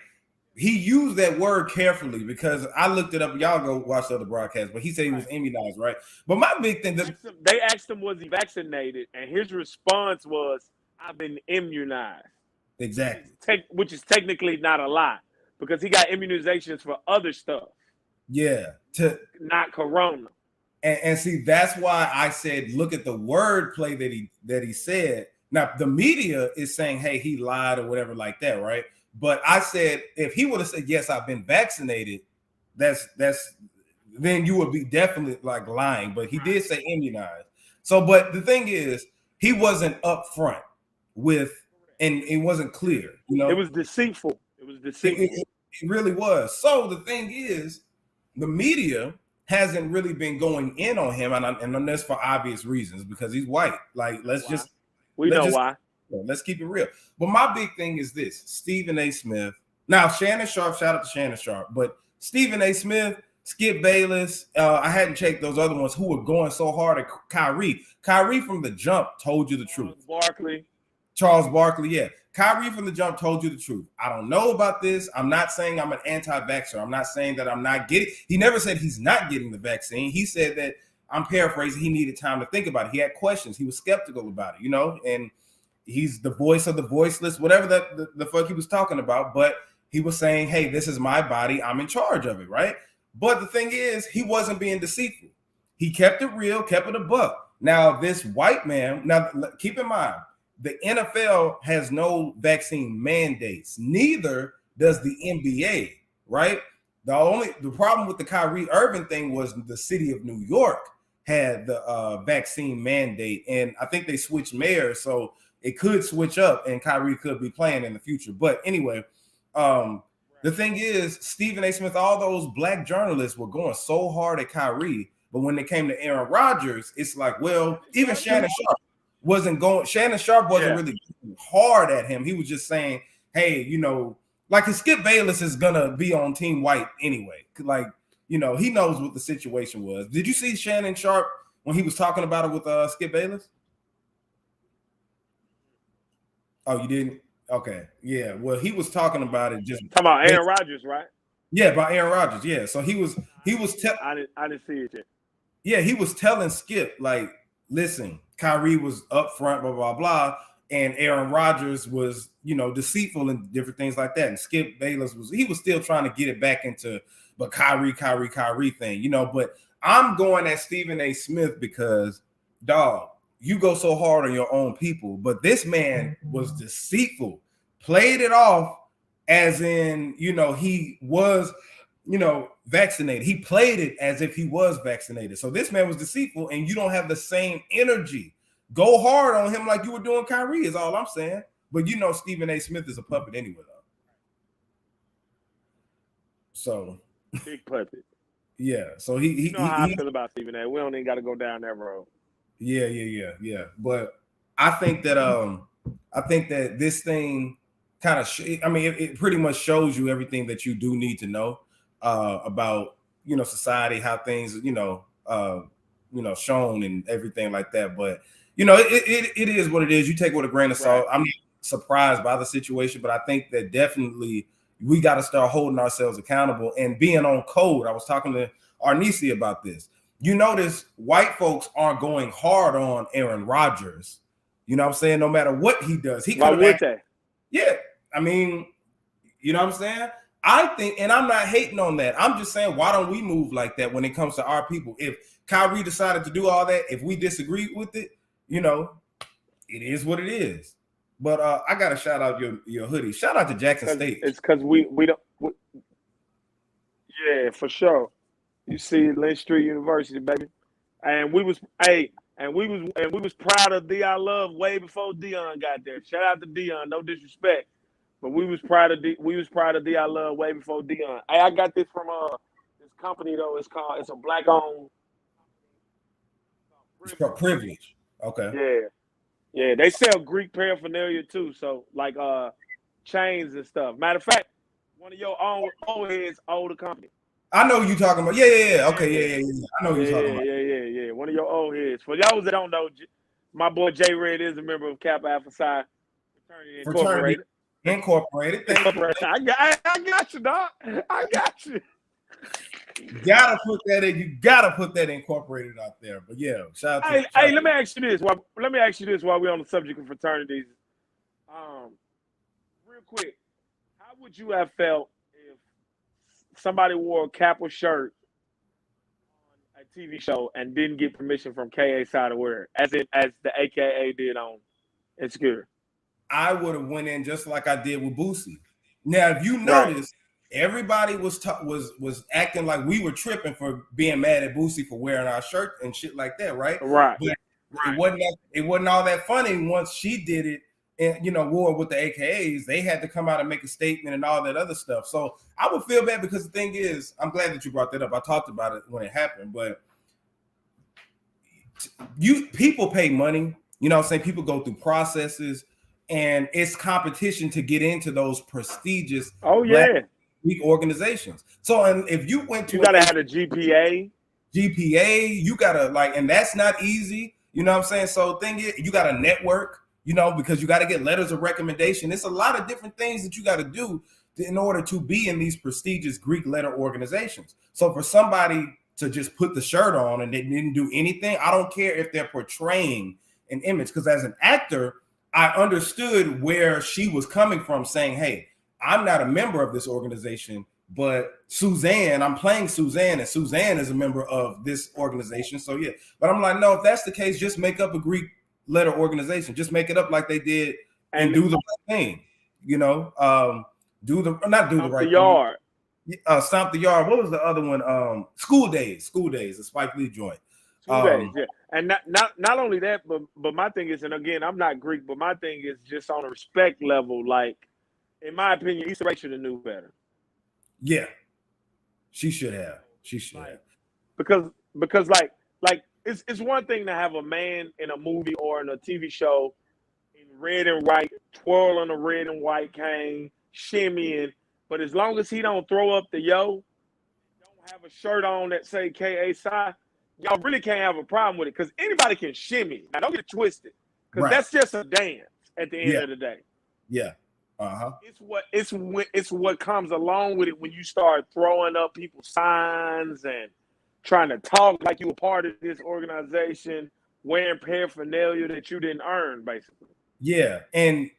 Speaker 1: He used that word carefully because I looked it up. Y'all go watch the other broadcast, but he said he was immunized, right? But my big thing,
Speaker 3: they asked him, was he vaccinated? And his response was, I've been immunized.
Speaker 1: Exactly.
Speaker 3: Which is technically not a lie because he got immunizations for other stuff.
Speaker 1: Yeah.
Speaker 3: Not corona.
Speaker 1: And see, that's why I said, look at the wordplay that he said, Now the media is saying, hey, he lied or whatever like that, right? But I said if he would have said, yes, I've been vaccinated, that's then you would be definitely like lying. But he did say immunized. So, but the thing is, he wasn't upfront with, and it wasn't clear. You know,
Speaker 3: It was deceitful. It was deceitful.
Speaker 1: It really was. So the thing is, the media hasn't really been going in on him, and that's for obvious reasons because he's white. Like, let's keep it real. But my big thing is this: Stephen A. Smith. Now, Shannon Sharp. Shout out to Shannon Sharp. But Stephen A. Smith, Skip Bayless. I hadn't checked those other ones who were going so hard at Kyrie. Kyrie from the jump told you the truth. Charles Barkley, yeah. Kyrie from the jump told you the truth. I don't know about this. I'm not saying I'm an anti-vaxxer. I'm not saying that I'm not getting. He never said he's not getting the vaccine. He said that, I'm paraphrasing, he needed time to think about it. He had questions. He was skeptical about it, you know, and he's the voice of the voiceless, whatever the fuck he was talking about. But he was saying, hey, this is my body. I'm in charge of it, right? But the thing is, he wasn't being deceitful. He kept it real, kept it a buck. Now, this white man, now keep in mind, the NFL has no vaccine mandates. Neither does the NBA, right? The problem with the Kyrie Irving thing was the city of New York had the vaccine mandate, and I think they switched mayors, so it could switch up, and Kyrie could be playing in the future. But anyway, the thing is, Stephen A. Smith, all those black journalists were going so hard at Kyrie, but when it came to Aaron Rodgers, it's like, well, even Shannon Sharp wasn't really going hard at him. He was just saying, hey, you know, like his Skip Bayless is gonna be on Team White anyway. Like, you know, he knows what the situation was. Did you see Shannon Sharp when he was talking about it with Skip Bayless? Oh, you didn't? Okay, yeah. Well, he was talking about it just
Speaker 3: talking about Aaron Rodgers, right?
Speaker 1: Yeah, about Aaron Rodgers. Yeah, so he was
Speaker 3: I didn't see it yet.
Speaker 1: Yeah, he was telling Skip, like, listen, Kyrie was up front, blah, blah, blah, and Aaron Rodgers was, you know, deceitful and different things like that. And Skip Bayless was still trying to get it back into the Kyrie thing, you know. But I'm going at Stephen A. Smith because, dog, you go so hard on your own people, but this man was deceitful, played it off as in, you know, he was, you know, vaccinated. He played it as if he was vaccinated. So this man was deceitful, and you don't have the same energy. Go hard on him like you were doing Kyrie is all I'm saying. But you know, Stephen A. Smith is a puppet anyway, though. So
Speaker 3: big puppet.
Speaker 1: Yeah. So he
Speaker 3: how I feel about Stephen A. We don't even got to go down that road.
Speaker 1: Yeah. But I think that this thing kind of, it pretty much shows you everything that you do need to know about, you know, society, how things, shown and everything like that. But, you know, it is what it is. You take it with a grain of salt. I'm not surprised by the situation, but I think that definitely we got to start holding ourselves accountable and being on code. I was talking to Arnisi about this. You notice white folks aren't going hard on Aaron Rodgers. You know what I'm saying? No matter what he does, he could have. Yeah. I mean, you know what I'm saying? I think, and I'm not hating on that. I'm just saying, why don't we move like that when it comes to our people? If Kyrie decided to do all that, if we disagree with it, you know, it is what it is. But I got to shout out your hoodie. Shout out to Jackson State.
Speaker 3: It's because we don't. Yeah, for sure. You see Lynch Street University, baby. And we was proud of Dion Love way before Dion got there. Shout out to Dion, no disrespect. But we was proud of Dion Love way before Dion. Hey, I got this from this company though. It's a black owned.
Speaker 1: It's called Privilege. Okay.
Speaker 3: Yeah. They sell Greek paraphernalia too. So like chains and stuff. Matter of fact, one of your own old heads owned the company.
Speaker 1: I know you talking about. Yeah. Okay, yeah. I know you talking about.
Speaker 3: Yeah. One of your old heads. For y'all that don't know, my boy J Red is a member of Kappa Alpha Psi Fraternity Incorporated. I got you, dog. I got you.
Speaker 1: You gotta put that incorporated out there. But yeah, shout out to
Speaker 3: Hey, let me ask you this. While we're on the subject of fraternities. Real quick, how would you have felt if somebody wore a Kappa shirt on a TV show and didn't get permission from KA side to wear it, as the AKA did on Insecure.
Speaker 1: I would have went in just like I did with Boosie. Now, if you notice, everybody was acting like we were tripping for being mad at Boosie for wearing our shirt and shit like that, right?
Speaker 3: Right.
Speaker 1: But it wasn't all that funny once she did it and wore with the AKAs. They had to come out and make a statement and all that other stuff. So I would feel bad because the thing is, I'm glad that you brought that up. I talked about it when it happened, but people pay money, you know what I'm saying? People go through processes. And it's competition to get into those prestigious Black organizations. So, and if you went to,
Speaker 3: you gotta have a GPA,
Speaker 1: you gotta and that's not easy. You know what I'm saying? So, thing is, you gotta network. Because you gotta get letters of recommendation. It's a lot of different things that you gotta do in order to be in these prestigious Greek letter organizations. So, for somebody to just put the shirt on and they didn't do anything, I don't care if they're portraying an image. Because as an actor, I understood where she was coming from, saying, hey, I'm not a member of this organization, but Suzanne, I'm playing Suzanne, and Suzanne is a member of this organization. So, yeah. But I'm like, no, if that's the case, just make up a Greek letter organization. Just make it up like they did and do the right thing. The right
Speaker 3: yard.
Speaker 1: Thing. Stomp the Yard. What was the other one? School Days, the Spike Lee joint.
Speaker 3: Yeah. And not only that, but my thing is, and again, I'm not Greek, but my thing is just on a respect level. Like, in my opinion, Issa Rae should have knew better.
Speaker 1: Yeah, she should have.
Speaker 3: Because it's one thing to have a man in a movie or in a TV show in red and white, twirling a red and white cane, shimmying, but as long as he don't throw up the don't have a shirt on that say KA y'all really can't have a problem with it because anybody can shimmy. Now, don't get it twisted because that's just a dance at the end of the day.
Speaker 1: Yeah.
Speaker 3: It's what comes along with it when you start throwing up people's signs and trying to talk like you were part of this organization, wearing paraphernalia that you didn't earn, basically.
Speaker 1: Yeah, and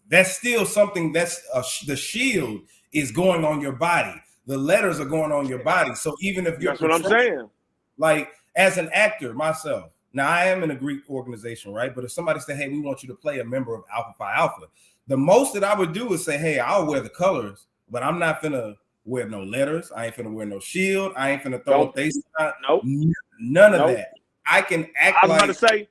Speaker 1: that's still something that's the shield is going on your body. The letters are going on your body. So even if you're
Speaker 3: that's what I'm saying.
Speaker 1: Like, as an actor myself, now I am in a Greek organization, right? But if somebody said, hey, we want you to play a member of Alpha Phi Alpha, the most that I would do is say, hey, I'll wear the colors, but I'm not finna wear no letters. I ain't finna wear no shield. I ain't finna throw a face.
Speaker 3: Nope.
Speaker 1: None of that. I can act
Speaker 3: I'm gonna say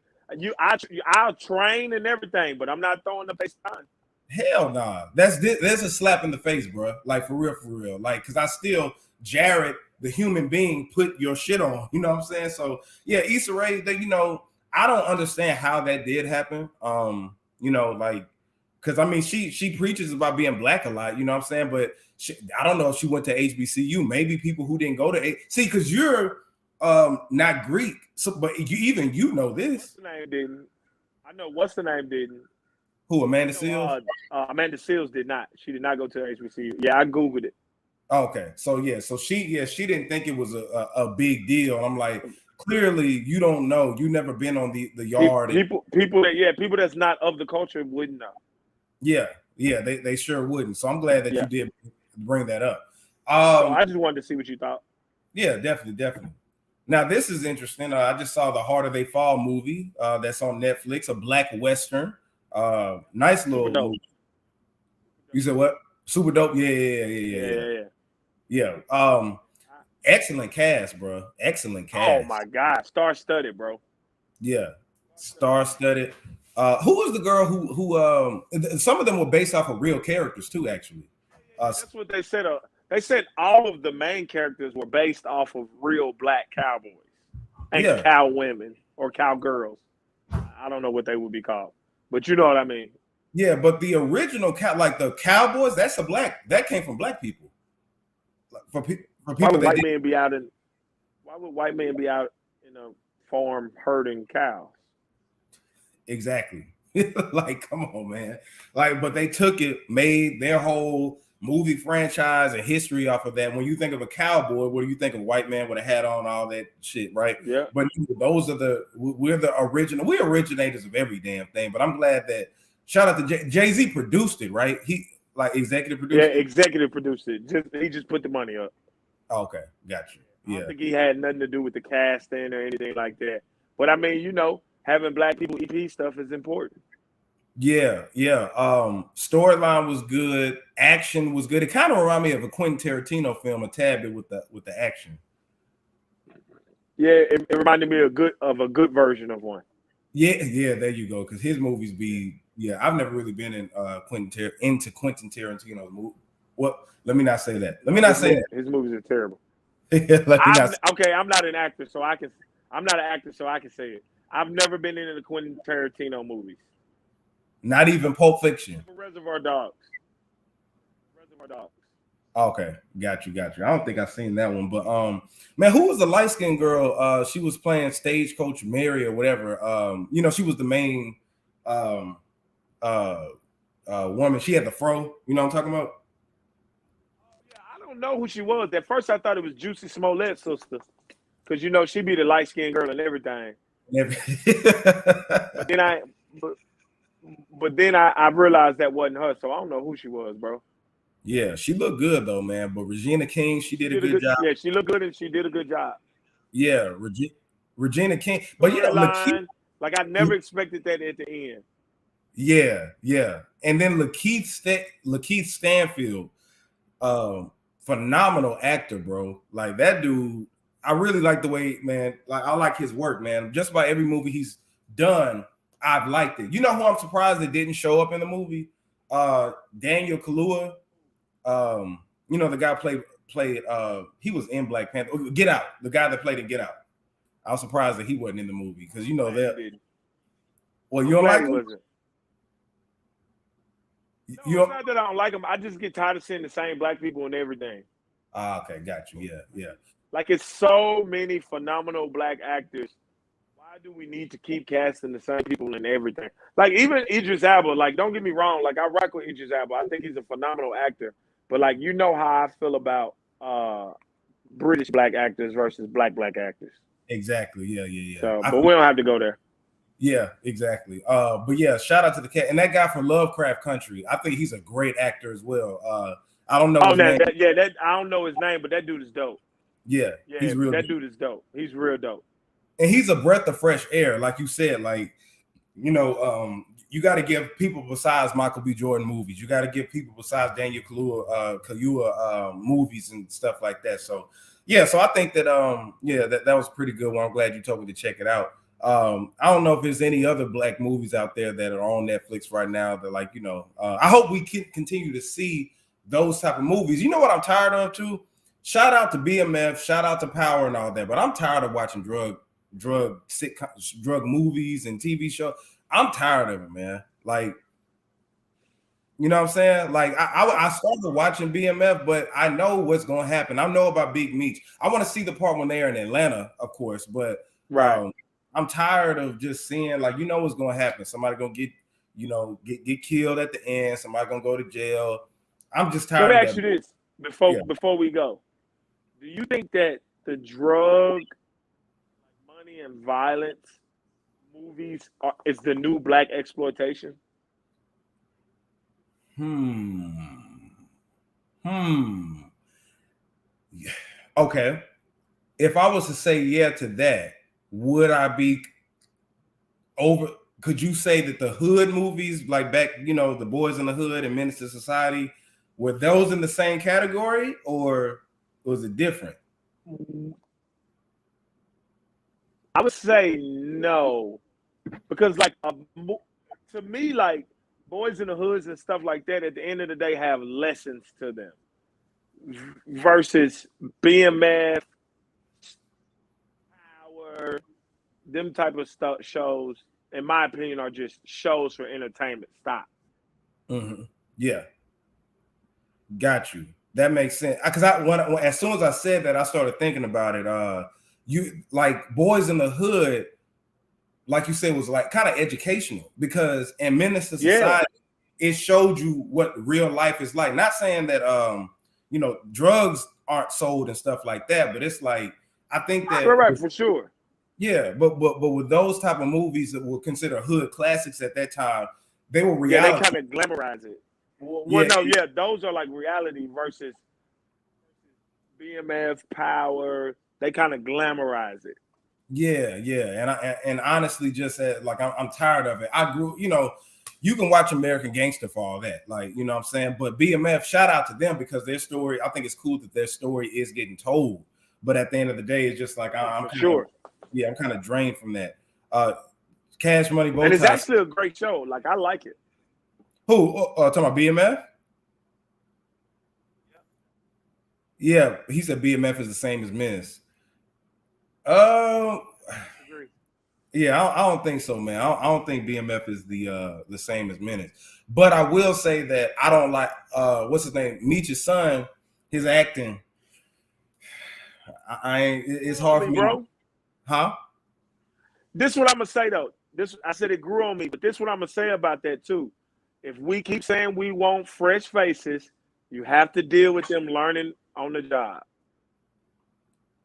Speaker 3: I'll train and everything, but I'm not throwing the face on.
Speaker 1: Hell nah. There's a slap in the face, bro. Like, for real. Like, because I still, Jared, the human being, put your shit on. You know what I'm saying? So, yeah, Issa Rae, I don't understand how that did happen. Because, I mean, she preaches about being Black a lot, you know what I'm saying? But I don't know if she went to HBCU. Maybe people who didn't go to see, because you're not Greek, so but you know this.
Speaker 3: What's the name didn't? I know what's the name didn't.
Speaker 1: Who, Amanda Seales?
Speaker 3: Amanda Seales did not. She did not go to HBCU. Yeah, I Googled it.
Speaker 1: Okay, so she didn't think it was a big deal. I'm like, clearly you don't know. You never been on the yard.
Speaker 3: People that's not of the culture wouldn't know.
Speaker 1: Yeah, they sure wouldn't. So I'm glad that you did bring that up.
Speaker 3: So I just wanted to see what you thought.
Speaker 1: Yeah, definitely. Now this is interesting. I just saw the Harder They Fall movie that's on Netflix, a Black Western. Nice little movie. You said what? Super dope. Yeah. Excellent cast, bro. Excellent cast.
Speaker 3: Oh my God, star-studded, bro.
Speaker 1: Yeah, star-studded. Who was the girl who some of them were based off of real characters too, actually.
Speaker 3: That's what they said. They said all of the main characters were based off of real Black cowboys and cow women or cowgirls. I don't know what they would be called, but you know what I mean.
Speaker 1: Yeah, but the original like the cowboys, that came from Black people. For people,
Speaker 3: why would white men be out in a farm herding cows?
Speaker 1: Exactly. Like, come on, man. Like, but they took it, made their whole movie franchise and history off of that. When you think of a cowboy, what do you think of? White man with a hat on, all that shit, right?
Speaker 3: Yeah.
Speaker 1: But those are we're the original. We're originators of every damn thing. But I'm glad that shout out to Jay-Z produced it, right? He like executive produced it.
Speaker 3: Yeah, executive produced it. He just put the money up.
Speaker 1: Okay, got you. Yeah.
Speaker 3: I don't think he had nothing to do with the casting or anything like that. But I mean, having Black people EP stuff is important.
Speaker 1: Yeah. Storyline was good. Action was good. It kind of reminded me of a Quentin Tarantino film a tad bit with the action.
Speaker 3: Yeah, it reminded me of a good version of one.
Speaker 1: Yeah, there you go. Because his movies be I've never really been in into Quentin Tarantino's movie. Well, let me not say that.
Speaker 3: His movies are terrible. I'm not an actor, so I can. I'm not an actor, so I can say it. I've never been into the Quentin Tarantino movies.
Speaker 1: Not even Pulp Fiction.
Speaker 3: Reservoir Dogs.
Speaker 1: Okay, got you. I don't think I've seen that one, but man, who was the light-skinned girl? She was playing Stagecoach Mary or whatever. She was the main woman. She had the fro. You know what I'm talking about?
Speaker 3: Yeah, I don't know who she was. At first, I thought it was Juicy Smollett's sister, because she be the light-skinned girl and everything. But then I realized that wasn't her, so I don't know who she was, bro.
Speaker 1: Yeah, she looked good though, man. But Regina King, she did a good job.
Speaker 3: Yeah, she looked good and she did a good job.
Speaker 1: Yeah, Regina King. But Lakeith,
Speaker 3: I never expected that at the end.
Speaker 1: Yeah. And then Lakeith Stanfield, phenomenal actor, bro. Like that dude, I really like the way, man. Like I like his work, man. Just about every movie he's done, I've liked it. You know who I'm surprised that didn't show up in the movie? Daniel Kaluuya. The guy played he was in Black Panther. Get Out, the guy that played in Get Out. I was surprised that he wasn't in the movie because that. Well, you don't like him?
Speaker 3: It's not that I don't like him. I just get tired of seeing the same black people in everything.
Speaker 1: Okay, got you. Yeah.
Speaker 3: Like it's so many phenomenal black actors. Why do we need to keep casting the same people in everything? Like even Idris Elba. Like don't get me wrong. Like I rock with Idris Elba. I think he's a phenomenal actor. But like how I feel about British black actors versus black actors.
Speaker 1: Exactly. Yeah.
Speaker 3: So, but we don't have to go there.
Speaker 1: Yeah, exactly. But yeah, shout out to the cat and that guy from Lovecraft Country. I think he's a great actor as well. I don't know.
Speaker 3: I don't know his name, but that dude is dope.
Speaker 1: Yeah, he's real.
Speaker 3: That dude is dope. He's real dope.
Speaker 1: And he's a breath of fresh air, like you said. Like you got to give people besides Michael B. Jordan movies. You got to give people besides Daniel Kaluuya movies and stuff like that. So yeah, so I think that that was pretty good one. I'm glad you told me to check it out. I don't know if there's any other black movies out there that are on Netflix right now that I hope we can continue to see those type of movies. You know what I'm tired of too? Shout out to BMF, shout out to Power and all that, but I'm tired of watching drug movies and TV shows. I'm tired of it, man. Like, you know what I'm saying? Like, I started watching BMF, but I know what's going to happen. I know about Big Meech. I want to see the part when they're in Atlanta, of course, but I'm tired of just seeing, like, what's going to happen. Somebody going to get killed at the end. Somebody going to go to jail. I'm just tired of that.
Speaker 3: Let me ask you this before we go. Do you think that the drug, money, and violence movies is the new black exploitation?
Speaker 1: Okay. If I was to say yeah to that, would I be over? Could you say that the hood movies, like back, the Boys in the Hood and Menace to Society, were those in the same category, or was it different?
Speaker 3: I would say no, because to me, like Boys in the Hoods and stuff like that, at the end of the day, have lessons to them. Versus BMF, Power, them type of shows, in my opinion, are just shows for entertainment. Stop.
Speaker 1: Mm-hmm. Yeah, got you. That makes sense. Because as soon as I said that, I started thinking about it. You like Boys in the Hood, like you said, was like kind of educational because in Menace to Society, it showed you what real life is like. Not saying that drugs aren't sold and stuff like that, but it's like I think that
Speaker 3: right for sure.
Speaker 1: Yeah, but with those type of movies that were considered hood classics at that time, they were reality.
Speaker 3: Yeah, they kind of glamorize it. Those are like reality versus BMF, Power. They kind of glamorize it.
Speaker 1: Yeah, and honestly, just like I'm tired of it. I grew, you can watch American Gangster for all that, like, you know what I'm saying? But BMF, shout out to them because their story, I think it's cool that their story is getting told. But at the end of the day, it's just like I'm kind of drained from that. Cash Money Bowtie.
Speaker 3: And it's actually a great show. Like, I like it.
Speaker 1: Who? Talking about BMF? Yeah, he said BMF is the same as Menace. Yeah, I don't think so, man. I don't think BMF is the same as Menace. But I will say that I don't like what's his name, Meech's son. His acting, it's hard for me,
Speaker 3: bro.
Speaker 1: Huh?
Speaker 3: This is what I'm gonna say though. I said it grew on me, but this is what I'm gonna say about that too. If we keep saying we want fresh faces, you have to deal with them learning on the job.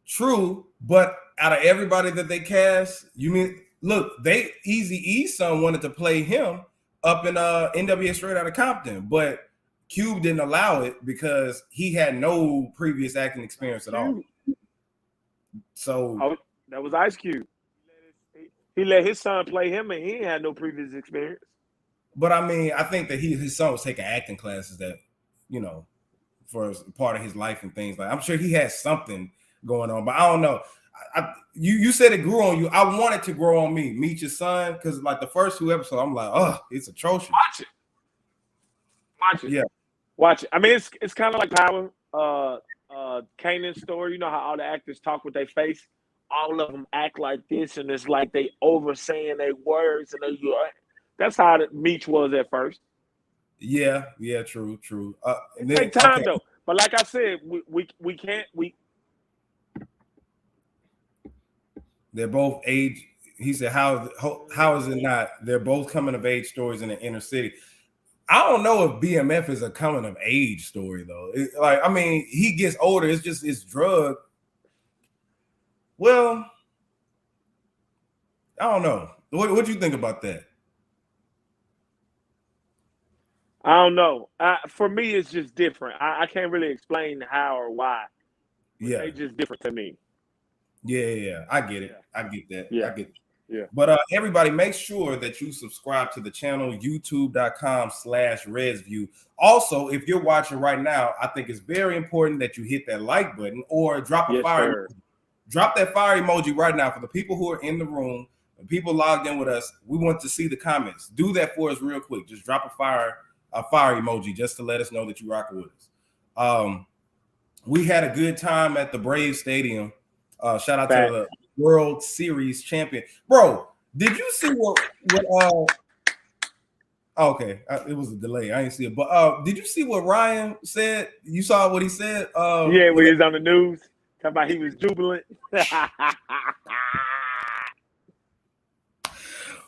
Speaker 1: True, but out of everybody that they cast, you mean look, Eazy-E's son wanted to play him up in NWA Straight Outta Compton, but Cube didn't allow it because he had no previous acting experience at all. So
Speaker 3: that was Ice Cube. He let his son play him, and he had no previous experience.
Speaker 1: But I mean, I think that his son was taking acting classes that, you know, for part of his life and things like. I'm sure he has something going on, but I don't know. You said it grew on you. I want it to grow on me. Meet Your Son, because like the first 2 episodes, I'm like, oh, it's atrocious.
Speaker 3: Watch it.
Speaker 1: Yeah,
Speaker 3: watch it. I mean, it's kind of like Power, Kanan's story. You know how all the actors talk with their face. All of them act like this, and it's like they over saying their words, and that's how Meech was at first.
Speaker 1: Yeah, true. And then,
Speaker 3: take time though, but like I said, we can't.
Speaker 1: They're both age. He said, "How is it not? They're both coming of age stories in the inner city." I don't know if BMF is a coming of age story though. I mean, he gets older. It's just his drug. Well, I don't know. What do you think about that?
Speaker 3: I don't know. For me, it's just different. I can't really explain how or why.
Speaker 1: Yeah,
Speaker 3: it's just different to me.
Speaker 1: Yeah. I get it. Yeah. I get that.
Speaker 3: Yeah.
Speaker 1: I get it.
Speaker 3: Yeah.
Speaker 1: But everybody, make sure that you subscribe to the channel, youtube.com/ResView. Also, if you're watching right now, I think it's very important that you hit that like button or drop a fire. Drop that fire emoji right now for the people who are in the room, the people logged in with us. We want to see the comments. Do that for us real quick. Just drop a fire emoji just to let us know that you rock with us. We had a good time at the Braves Stadium. Shout out to the World Series champion, bro. Did you see what? Okay, it was a delay. I didn't see it, but did you see what Ryan said? You saw what he said?
Speaker 3: Yeah, when he was on the news, talking about he was jubilant.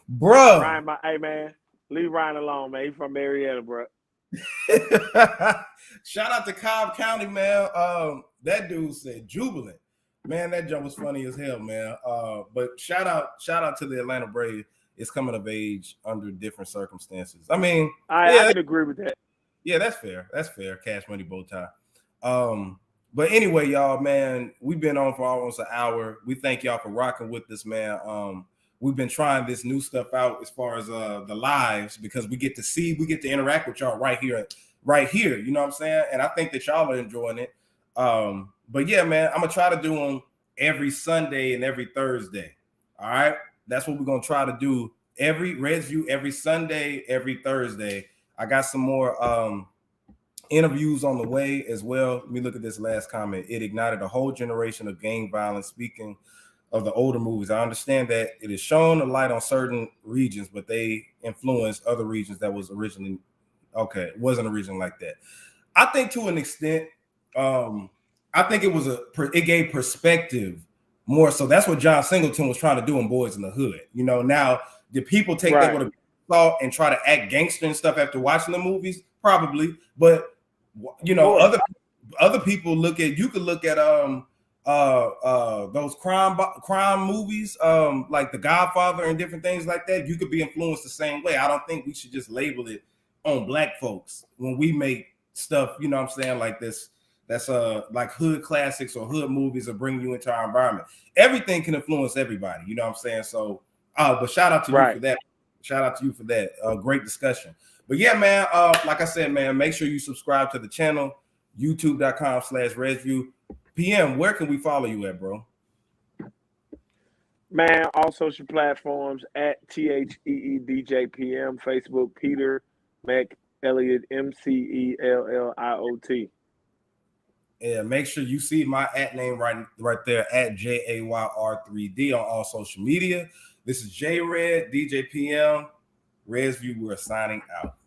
Speaker 1: Bro,
Speaker 3: Ryan, hey man, leave Ryan alone, man. He's from Marietta, bro.
Speaker 1: Shout out to Cobb County, man. That dude said jubilant. Man, that jump was funny as hell, man. But shout out to the Atlanta Braves. It's coming of age under different circumstances. I mean,
Speaker 3: I can agree with that.
Speaker 1: Yeah, that's fair. That's fair. Cash Money Bowtie. But anyway, y'all, man, we've been on for almost an hour. We thank y'all for rocking with this, man. We've been trying this new stuff out as far as the lives, because we get to interact with y'all right here. You know what I'm saying? And I think that y'all are enjoying it. But yeah, man, I'm gonna try to do them every Sunday and every Thursday. All right, that's what we're gonna try to do. Every ResView every Sunday, every Thursday. I got some more interviews on the way as well. Let me look at this last comment. It ignited a whole generation of gang violence. Speaking of the older movies, I understand that it is shown a light on certain regions, but they influenced other regions that was originally it wasn't originally like that. I think to an extent. I think it gave perspective more. So that's what John Singleton was trying to do in Boys in the Hood. You know, now did people take that with a thought and try to act gangster and stuff after watching the movies? Probably, but you know, other people you could look at those crime movies, like The Godfather and different things like that. You could be influenced the same way. I don't think we should just label it on black folks when we make stuff. You know what I'm saying? Like this. That's like hood classics or hood movies that bring you into our environment. Everything can influence everybody, you know what I'm saying? So, but shout out to you for that. shout out to you for that. Great discussion. But yeah, man, like I said, man, make sure you subscribe to the channel, youtube.com/ResView. PM, where can we follow you at, bro?
Speaker 3: Man, all social platforms at TheeDJPM, Facebook, Peter Mac Elliott, MCELLIOT.
Speaker 1: Yeah, make sure you see my @name right there at JAYR3D on all social media. This is J Red, DJ PM, ResView. We're signing out.